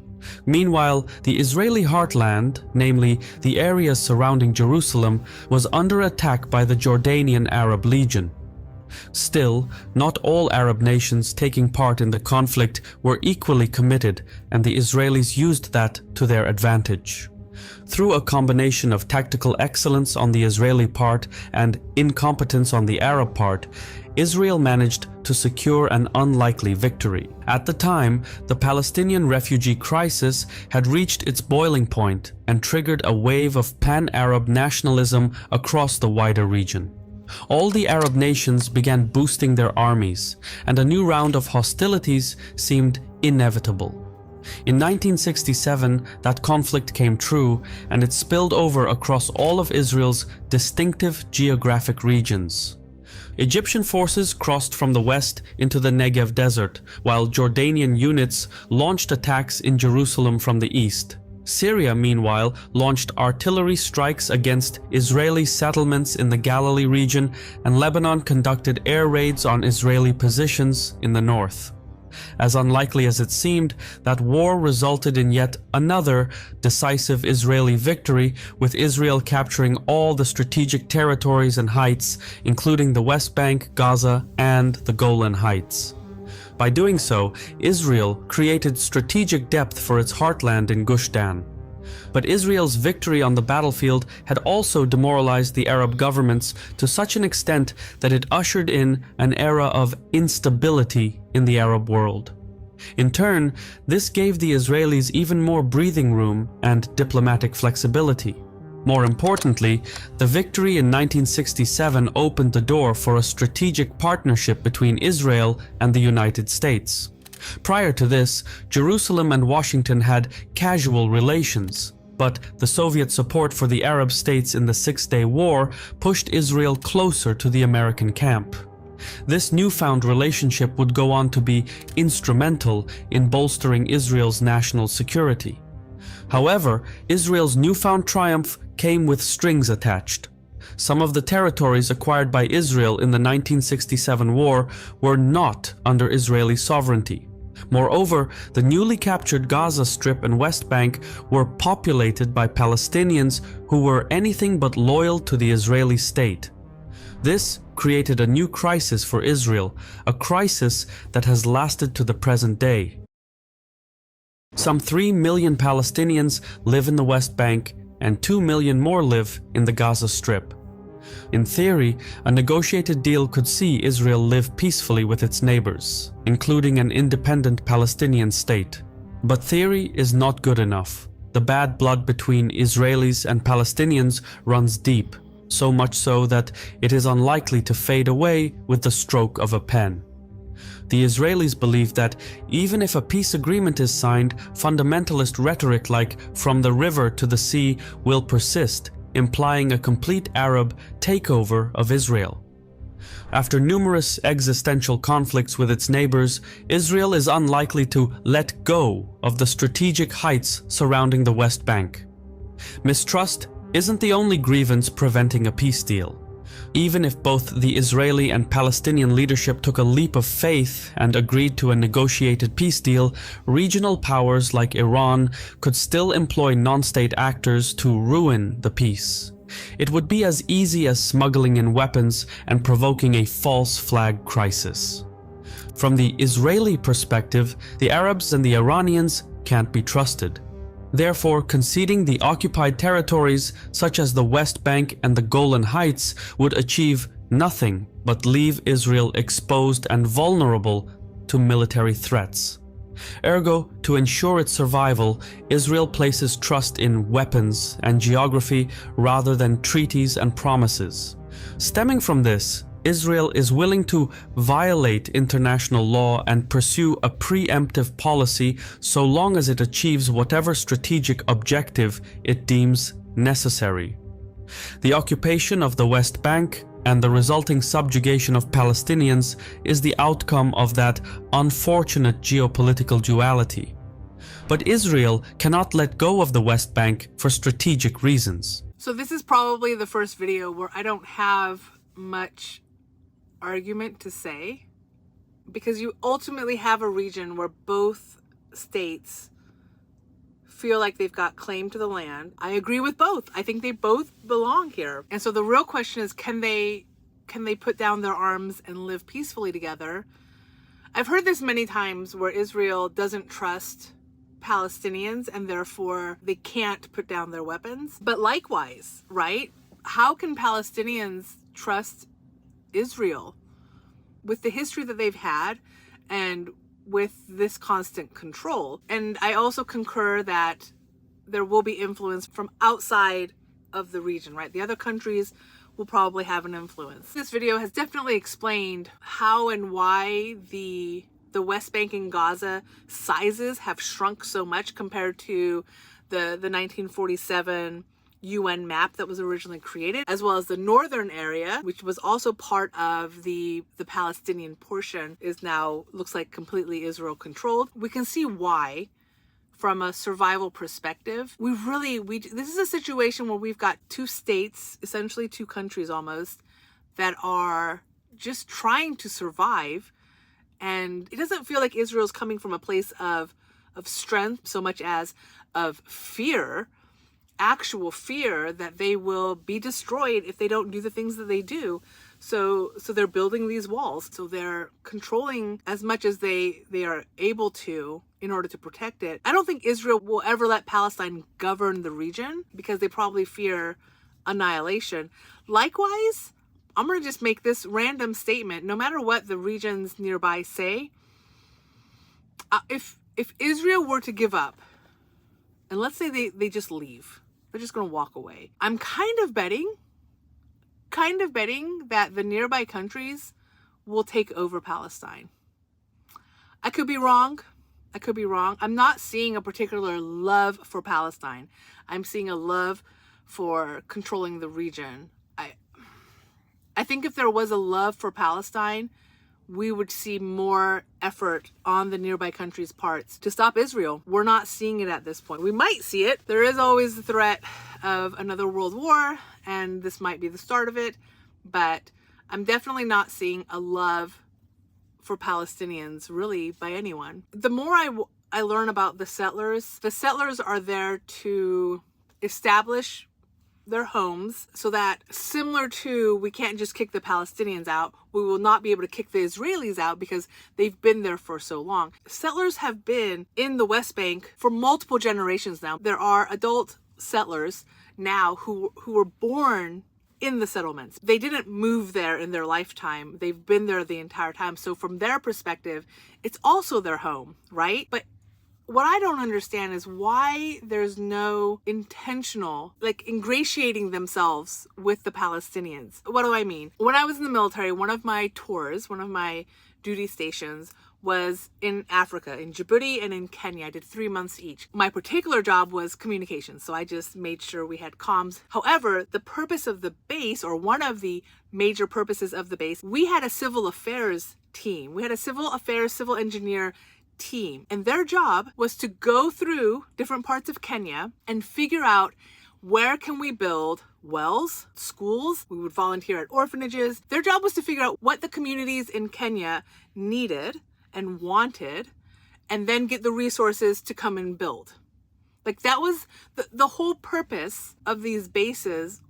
Meanwhile, the Israeli heartland, namely the areas surrounding Jerusalem, was under attack by the Jordanian Arab Legion. Still, not all Arab nations taking part in the conflict were equally committed, and the Israelis used that to their advantage. Through a combination of tactical excellence on the Israeli part and incompetence on the Arab part, Israel managed to secure an unlikely victory. At the time, the Palestinian refugee crisis had reached its boiling point and triggered a wave of pan-Arab nationalism across the wider region. All the Arab nations began boosting their armies, and a new round of hostilities seemed inevitable. In 1967, that conflict came true, and it spilled over across all of Israel's distinctive geographic regions. Egyptian forces crossed from the west into the Negev desert, while Jordanian units launched attacks in Jerusalem from the east. Syria, meanwhile, launched artillery strikes against Israeli settlements in the Galilee region, and Lebanon conducted air raids on Israeli positions in the north. As unlikely as it seemed, that war resulted in yet another decisive Israeli victory, with Israel capturing all the strategic territories and heights, including the West Bank, Gaza, and the Golan Heights. By doing so, Israel created strategic depth for its heartland in Gush Dan. But Israel's victory on the battlefield had also demoralized the Arab governments to such an extent that it ushered in an era of instability in the Arab world. In turn, this gave the Israelis even more breathing room and diplomatic flexibility. More importantly, the victory in 1967 opened the door for a strategic partnership between Israel and the United States. Prior to this, Jerusalem and Washington had casual relations, but the Soviet support for the Arab states in the Six-Day War pushed Israel closer to the American camp. This newfound relationship would go on to be instrumental in bolstering Israel's national security. However, Israel's newfound triumph came with strings attached. Some of the territories acquired by Israel in the 1967 war were not under Israeli sovereignty. Moreover, the newly captured Gaza Strip and West Bank were populated by Palestinians who were anything but loyal to the Israeli state. This created a new crisis for Israel, a crisis that has lasted to the present day. Some 3 million Palestinians live in the West Bank, and 2 million more live in the Gaza Strip. In theory, a negotiated deal could see Israel live peacefully with its neighbors, including an independent Palestinian state. But theory is not good enough. The bad blood between Israelis and Palestinians runs deep, so much so that it is unlikely to fade away with the stroke of a pen. The Israelis believe that even if a peace agreement is signed, fundamentalist rhetoric like "from the river to the sea" will persist, implying a complete Arab takeover of Israel. After numerous existential conflicts with its neighbors, Israel is unlikely to let go of the strategic heights surrounding the West Bank. Mistrust isn't the only grievance preventing a peace deal. Even if both the Israeli and Palestinian leadership took a leap of faith and agreed to a negotiated peace deal, regional powers like Iran could still employ non-state actors to ruin the peace. It would be as easy as smuggling in weapons and provoking a false flag crisis. From the Israeli perspective, the Arabs and the Iranians can't be trusted. Therefore, conceding the occupied territories, such as the West Bank and the Golan Heights, would achieve nothing but leave Israel exposed and vulnerable to military threats. Ergo, to ensure its survival, Israel places trust in weapons and geography rather than treaties and promises. Stemming from this, Israel is willing to violate international law and pursue a preemptive policy so long as it achieves whatever strategic objective it deems necessary. The occupation of the West Bank and the resulting subjugation of Palestinians is the outcome of that unfortunate geopolitical duality. But Israel cannot let go of the West Bank for strategic reasons. So this is probably the first video where I don't have much argument to say, because you ultimately have a region where both states feel like they've got claim to the land. I agree with both. I think they both belong here. And so the real question is, can they put down their arms and live peacefully together? I've heard this many times where Israel doesn't trust Palestinians and therefore they can't put down their weapons. But likewise, right? How can Palestinians trust Israel with the history that they've had and with this constant control? And I also concur that there will be influence from outside of the region, right? The other countries will probably have an influence. This video has definitely explained how and why the West Bank and Gaza sizes have shrunk so much compared to the 1947 UN map that was originally created, as well as the northern area, which was also part of the Palestinian portion, is now looks like completely Israel controlled. We can see why from a survival perspective, this is a situation where we've got two states, essentially two countries almost, that are just trying to survive. And it doesn't feel like Israel's coming from a place of strength so much as of fear, actual fear that they will be destroyed if they don't do the things that they do. So they're building these walls. So they're controlling as much as they are able to in order to protect it. I don't think Israel will ever let Palestine govern the region because they probably fear annihilation. Likewise, I'm going to just make this random statement. No matter what the regions nearby say, if Israel were to give up, and let's say they just leave, they're just going to walk away, I'm kind of betting that the nearby countries will take over Palestine. I could be wrong. I'm not seeing a particular love for Palestine. I'm seeing a love for controlling the region. I think if there was a love for Palestine, we would see more effort on the nearby countries' parts to stop Israel. We're not seeing it at this point. We might see it. There is always the threat of another world war, and this might be the start of it, but I'm definitely not seeing a love for Palestinians really by anyone. The more I learn about the settlers are there to establish their homes so that, similar to, we can't just kick the Palestinians out, we will not be able to kick the Israelis out because they've been there for so long. Settlers have been in the West Bank for multiple generations now. There are adult settlers now who were born in the settlements. They didn't move there in their lifetime. They've been there the entire time. So from their perspective, it's also their home, right? But what I don't understand is why there's no intentional, ingratiating themselves with the Palestinians. What do I mean? When I was in the military, one of my tours, one of my duty stations was in Africa, in Djibouti and in Kenya. I did 3 months each. My particular job was communications, so I just made sure we had comms. However, the purpose of the base, or one of the major purposes of the base, we had a civil affairs team. We had a civil engineer team, and their job was to go through different parts of Kenya and figure out where can we build wells, schools. We would volunteer at orphanages. Their job was to figure out what the communities in Kenya needed and wanted, and then get the resources to come and build. That was the whole purpose of these bases,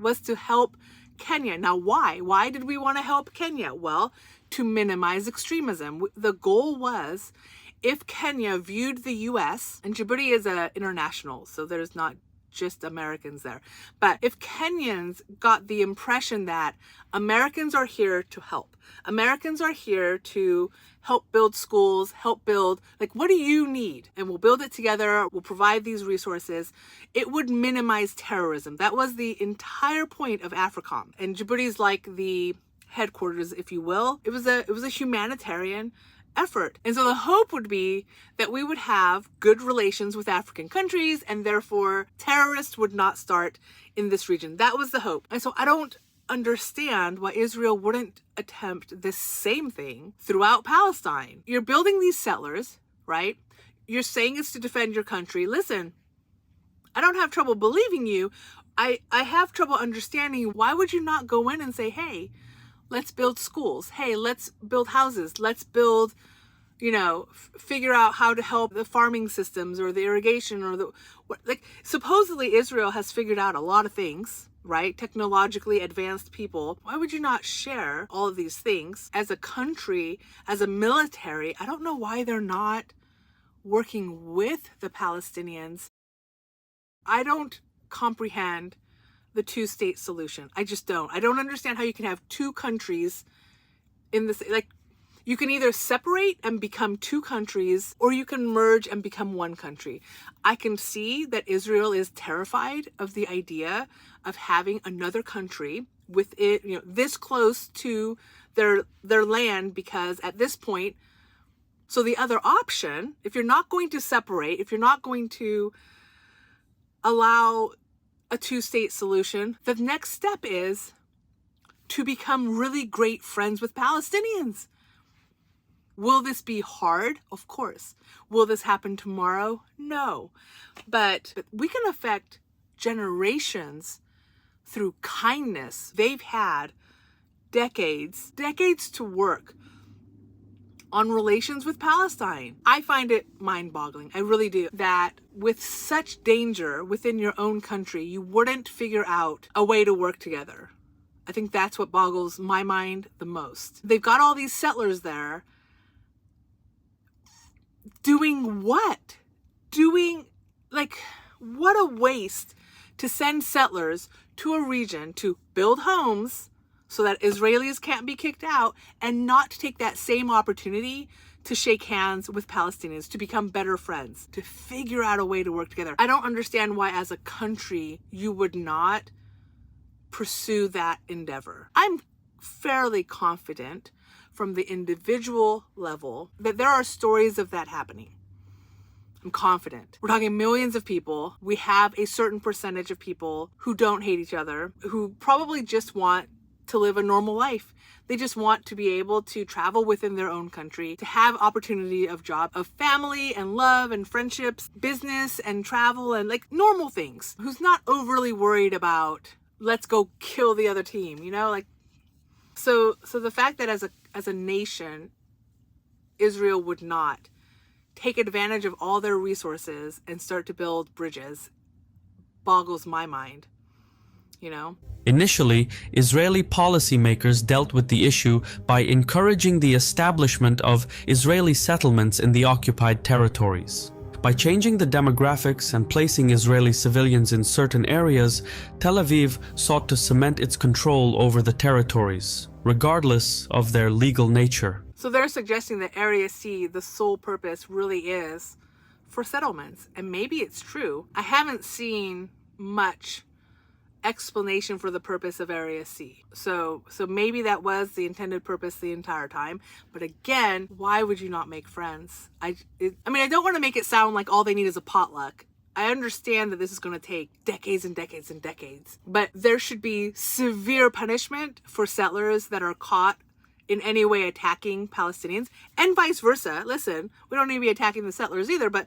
was to help Kenya. Now, why? Why did we want to help Kenya? Well, to minimize extremism. The goal was, if Kenya viewed the US, and Djibouti is international, so there's not just Americans there, but if Kenyans got the impression that Americans are here to help, Americans are here to help build schools, help build, what do you need? And we'll build it together, we'll provide these resources, it would minimize terrorism. That was the entire point of AFRICOM. And Djibouti is like the headquarters, if you will. It was a humanitarian effort. And so the hope would be that we would have good relations with African countries, and therefore terrorists would not start in this region. That was the hope. And so I don't understand why Israel wouldn't attempt this same thing throughout Palestine. You're building these settlers, right? You're saying it's to defend your country. Listen, I don't have trouble believing you. I have trouble understanding, why would you not go in and say, hey, let's build schools. Hey, let's build houses. Let's build, figure out how to help the farming systems or the irrigation or supposedly Israel has figured out a lot of things, right? Technologically advanced people. Why would you not share all of these things as a country, as a military? I don't know why they're not working with the Palestinians. I don't comprehend the two-state solution. I just don't. I don't understand how you can have two countries in this. You can either separate and become two countries, or you can merge and become one country. I can see that Israel is terrified of the idea of having another country with it, this close to their land, because at this point, so the other option, if you're not going to separate, if you're not going to allow a two-state solution, the next step is to become really great friends with Palestinians. Will this be hard? Of course. Will this happen tomorrow? No. But we can affect generations through kindness. They've had decades to work on relations with Palestine. I find it mind-boggling. I really do. That with such danger within your own country, you wouldn't figure out a way to work together. I think that's what boggles my mind the most. They've got all these settlers there. Doing what? What a waste to send settlers to a region to build homes so that Israelis can't be kicked out, and not to take that same opportunity to shake hands with Palestinians, to become better friends, to figure out a way to work together. I don't understand why as a country you would not pursue that endeavor. I'm fairly confident from the individual level that there are stories of that happening. I'm confident. We're talking millions of people. We have a certain percentage of people who don't hate each other, who probably just want to live a normal life. They just want to be able to travel within their own country, to have opportunity of job, of family and love and friendships, business and travel and normal things. Who's not overly worried about, let's go kill the other team, So the fact that as a nation, Israel would not take advantage of all their resources and start to build bridges boggles my mind, Initially, Israeli policymakers dealt with the issue by encouraging the establishment of Israeli settlements in the occupied territories. By changing the demographics and placing Israeli civilians in certain areas, Tel Aviv sought to cement its control over the territories, regardless of their legal nature. So they're suggesting that Area C, the sole purpose really is for settlements. And maybe it's true. I haven't seen much explanation for the purpose of Area C. So maybe that was the intended purpose the entire time. But again, why would you not make friends? I don't want to make it sound like all they need is a potluck. I understand that this is going to take decades and decades and decades. But there should be severe punishment for settlers that are caught in any way attacking Palestinians, and vice versa. Listen, we don't need to be attacking the settlers either, but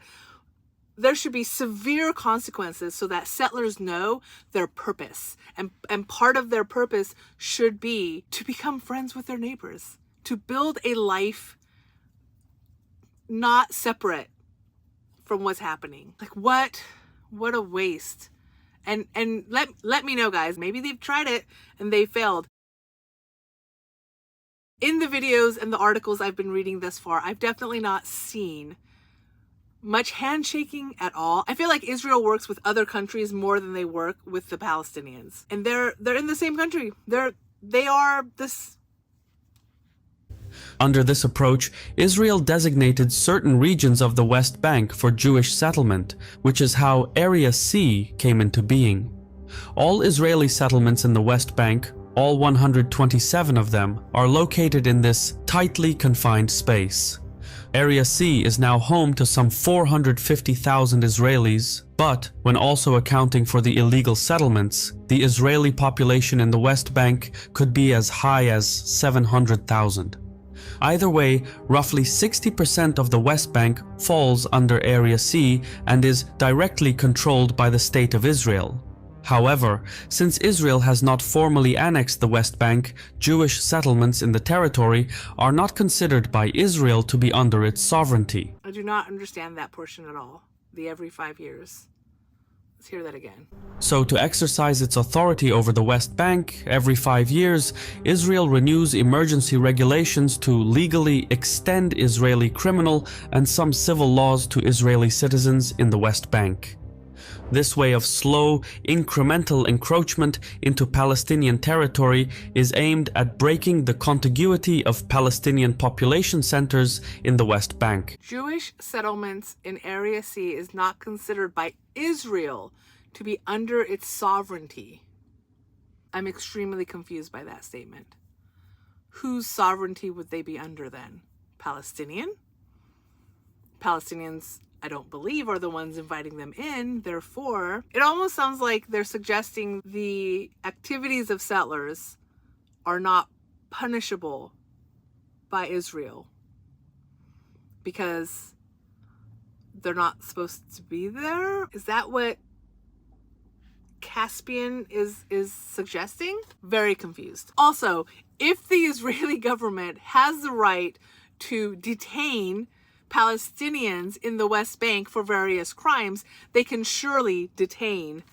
there should be severe consequences so that settlers know their purpose. And part of their purpose should be to become friends with their neighbors, to build a life not separate from what's happening. What a waste. And let me know, guys, maybe they've tried it and they failed. In the videos and the articles I've been reading thus far, I've definitely not seen much handshaking at all. I feel like Israel works with other countries more than they work with the Palestinians. And they're in the same country. They are this. Under this approach, Israel designated certain regions of the West Bank for Jewish settlement, which is how Area C came into being. All Israeli settlements in the West Bank, all 127 of them, are located in this tightly confined space. Area C is now home to some 450,000 Israelis, but when also accounting for the illegal settlements, the Israeli population in the West Bank could be as high as 700,000. Either way, roughly 60% of the West Bank falls under Area C and is directly controlled by the State of Israel. However, since Israel has not formally annexed the West Bank, Jewish settlements in the territory are not considered by Israel to be under its sovereignty. I do not understand that portion at all. The every 5 years. Let's hear that again. So to exercise its authority over the West Bank, every 5 years, Israel renews emergency regulations to legally extend Israeli criminal and some civil laws to Israeli citizens in the West Bank. This way of slow, incremental encroachment into Palestinian territory is aimed at breaking the contiguity of Palestinian population centers in the West Bank. Jewish settlements in Area C is not considered by Israel to be under its sovereignty. I'm extremely confused by that statement. Whose sovereignty would they be under then? Palestinian? Palestinians, I don't believe, are the ones inviting them in. Therefore, it almost sounds like they're suggesting the activities of settlers are not punishable by Israel. because they're not supposed to be there? Is that what Caspian is suggesting? Very confused. Also, if the Israeli government has the right to detain Palestinians in the West Bank for various crimes, they can surely detain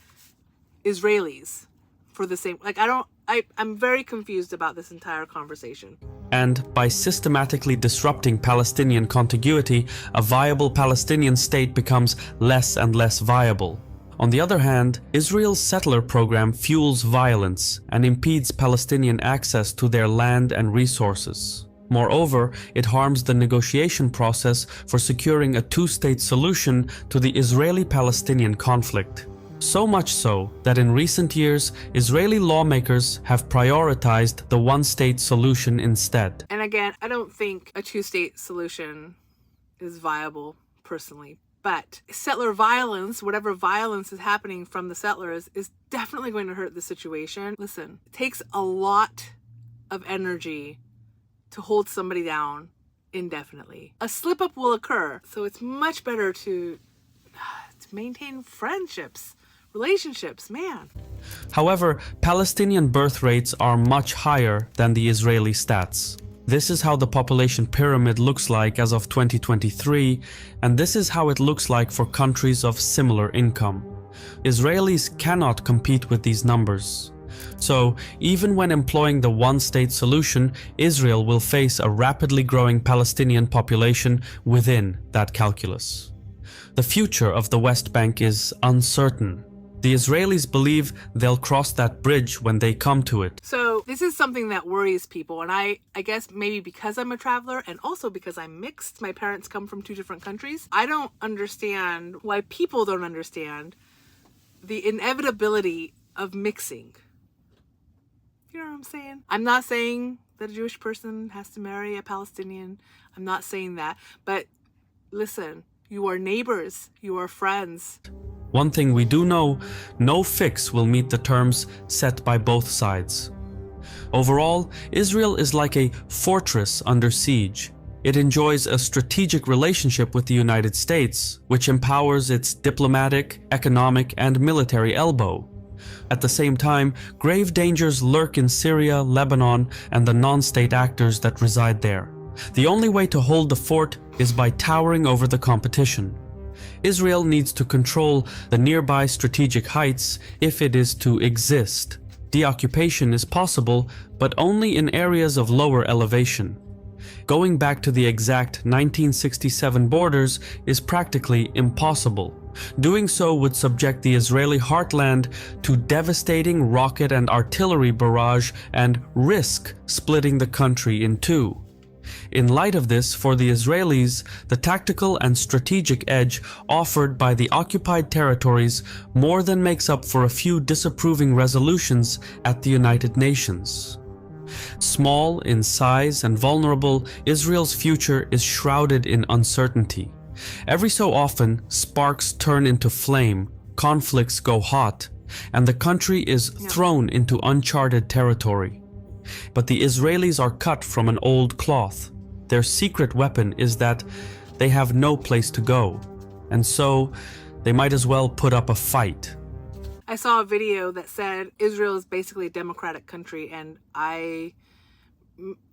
Israelis for the same. I'm very confused about this entire conversation. And by systematically disrupting Palestinian contiguity, a viable Palestinian state becomes less and less viable. On the other hand, Israel's settler program fuels violence and impedes Palestinian access to their land and resources. Moreover, it harms the negotiation process for securing a two-state solution to the Israeli-Palestinian conflict. So much so that in recent years, Israeli lawmakers have prioritized the one-state solution instead. And again, I don't think a two-state solution is viable, personally. But settler violence, whatever violence is happening from the settlers, is definitely going to hurt the situation. Listen, it takes a lot of energy to hold somebody down indefinitely. A slip-up will occur, so it's much better to maintain friendships, relationships, man. However, Palestinian birth rates are much higher than the Israeli stats. This is how the population pyramid looks like as of 2023, and this is how it looks like for countries of similar income. Israelis cannot compete with these numbers. So, even when employing the one-state solution, Israel will face a rapidly growing Palestinian population within that calculus. The future of the West Bank is uncertain. The Israelis believe they'll cross that bridge when they come to it. So this is something that worries people, and I guess maybe because I'm a traveler and also because I'm mixed, my parents come from two different countries, I don't understand why people don't understand the inevitability of mixing. You know what I'm saying? I'm not saying that a Jewish person has to marry a Palestinian. I'm not saying that. But listen, you are neighbors, you are friends. One thing we do know, no fix will meet the terms set by both sides. Overall, Israel is like a fortress under siege. It enjoys a strategic relationship with the United States, which empowers its diplomatic, economic, and military elbow. At the same time, grave dangers lurk in Syria, Lebanon, and the non-state actors that reside there. The only way to hold the fort is by towering over the competition. Israel needs to control the nearby strategic heights if it is to exist. Deoccupation is possible, but only in areas of lower elevation. Going back to the exact 1967 borders is practically impossible. Doing so would subject the Israeli heartland to devastating rocket and artillery barrage and risk splitting the country in two. In light of this, for the Israelis, the tactical and strategic edge offered by the occupied territories more than makes up for a few disapproving resolutions at the United Nations. Small in size and vulnerable, Israel's future is shrouded in uncertainty. Every so often, sparks turn into flame, conflicts go hot, and the country is thrown into uncharted territory. But the Israelis are cut from an old cloth. Their secret weapon is that they have no place to go, and so they might as well put up a fight. I saw a video that said Israel is basically a democratic country, and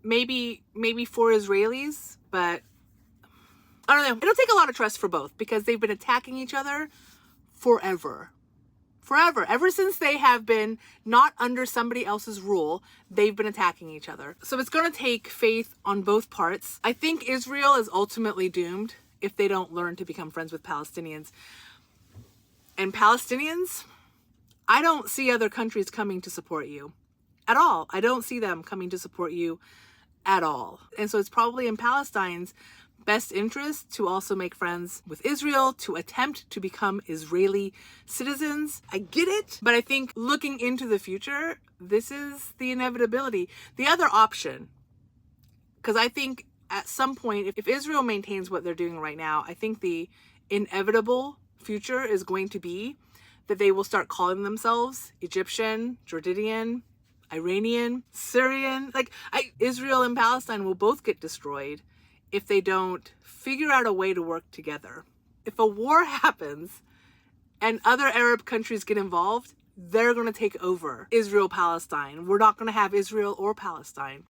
maybe for Israelis, but I don't know. It'll take a lot of trust for both because they've been attacking each other forever. Ever since they have been not under somebody else's rule, they've been attacking each other. So it's going to take faith on both parts. I think Israel is ultimately doomed if they don't learn to become friends with Palestinians. And Palestinians, I don't see other countries coming to support you at all. I don't see them coming to support you at all. And so it's probably in Palestine's best interest to also make friends with Israel, to attempt to become Israeli citizens. I get it, but I think looking into the future, this is the inevitability. The other option, because I think at some point, if Israel maintains what they're doing right now, I think the inevitable future is going to be that they will start calling themselves Egyptian, Jordanian, Iranian, Syrian. Israel and Palestine will both get destroyed if they don't figure out a way to work together. If a war happens and other Arab countries get involved, they're going to take over Israel-Palestine. We're not going to have Israel or Palestine.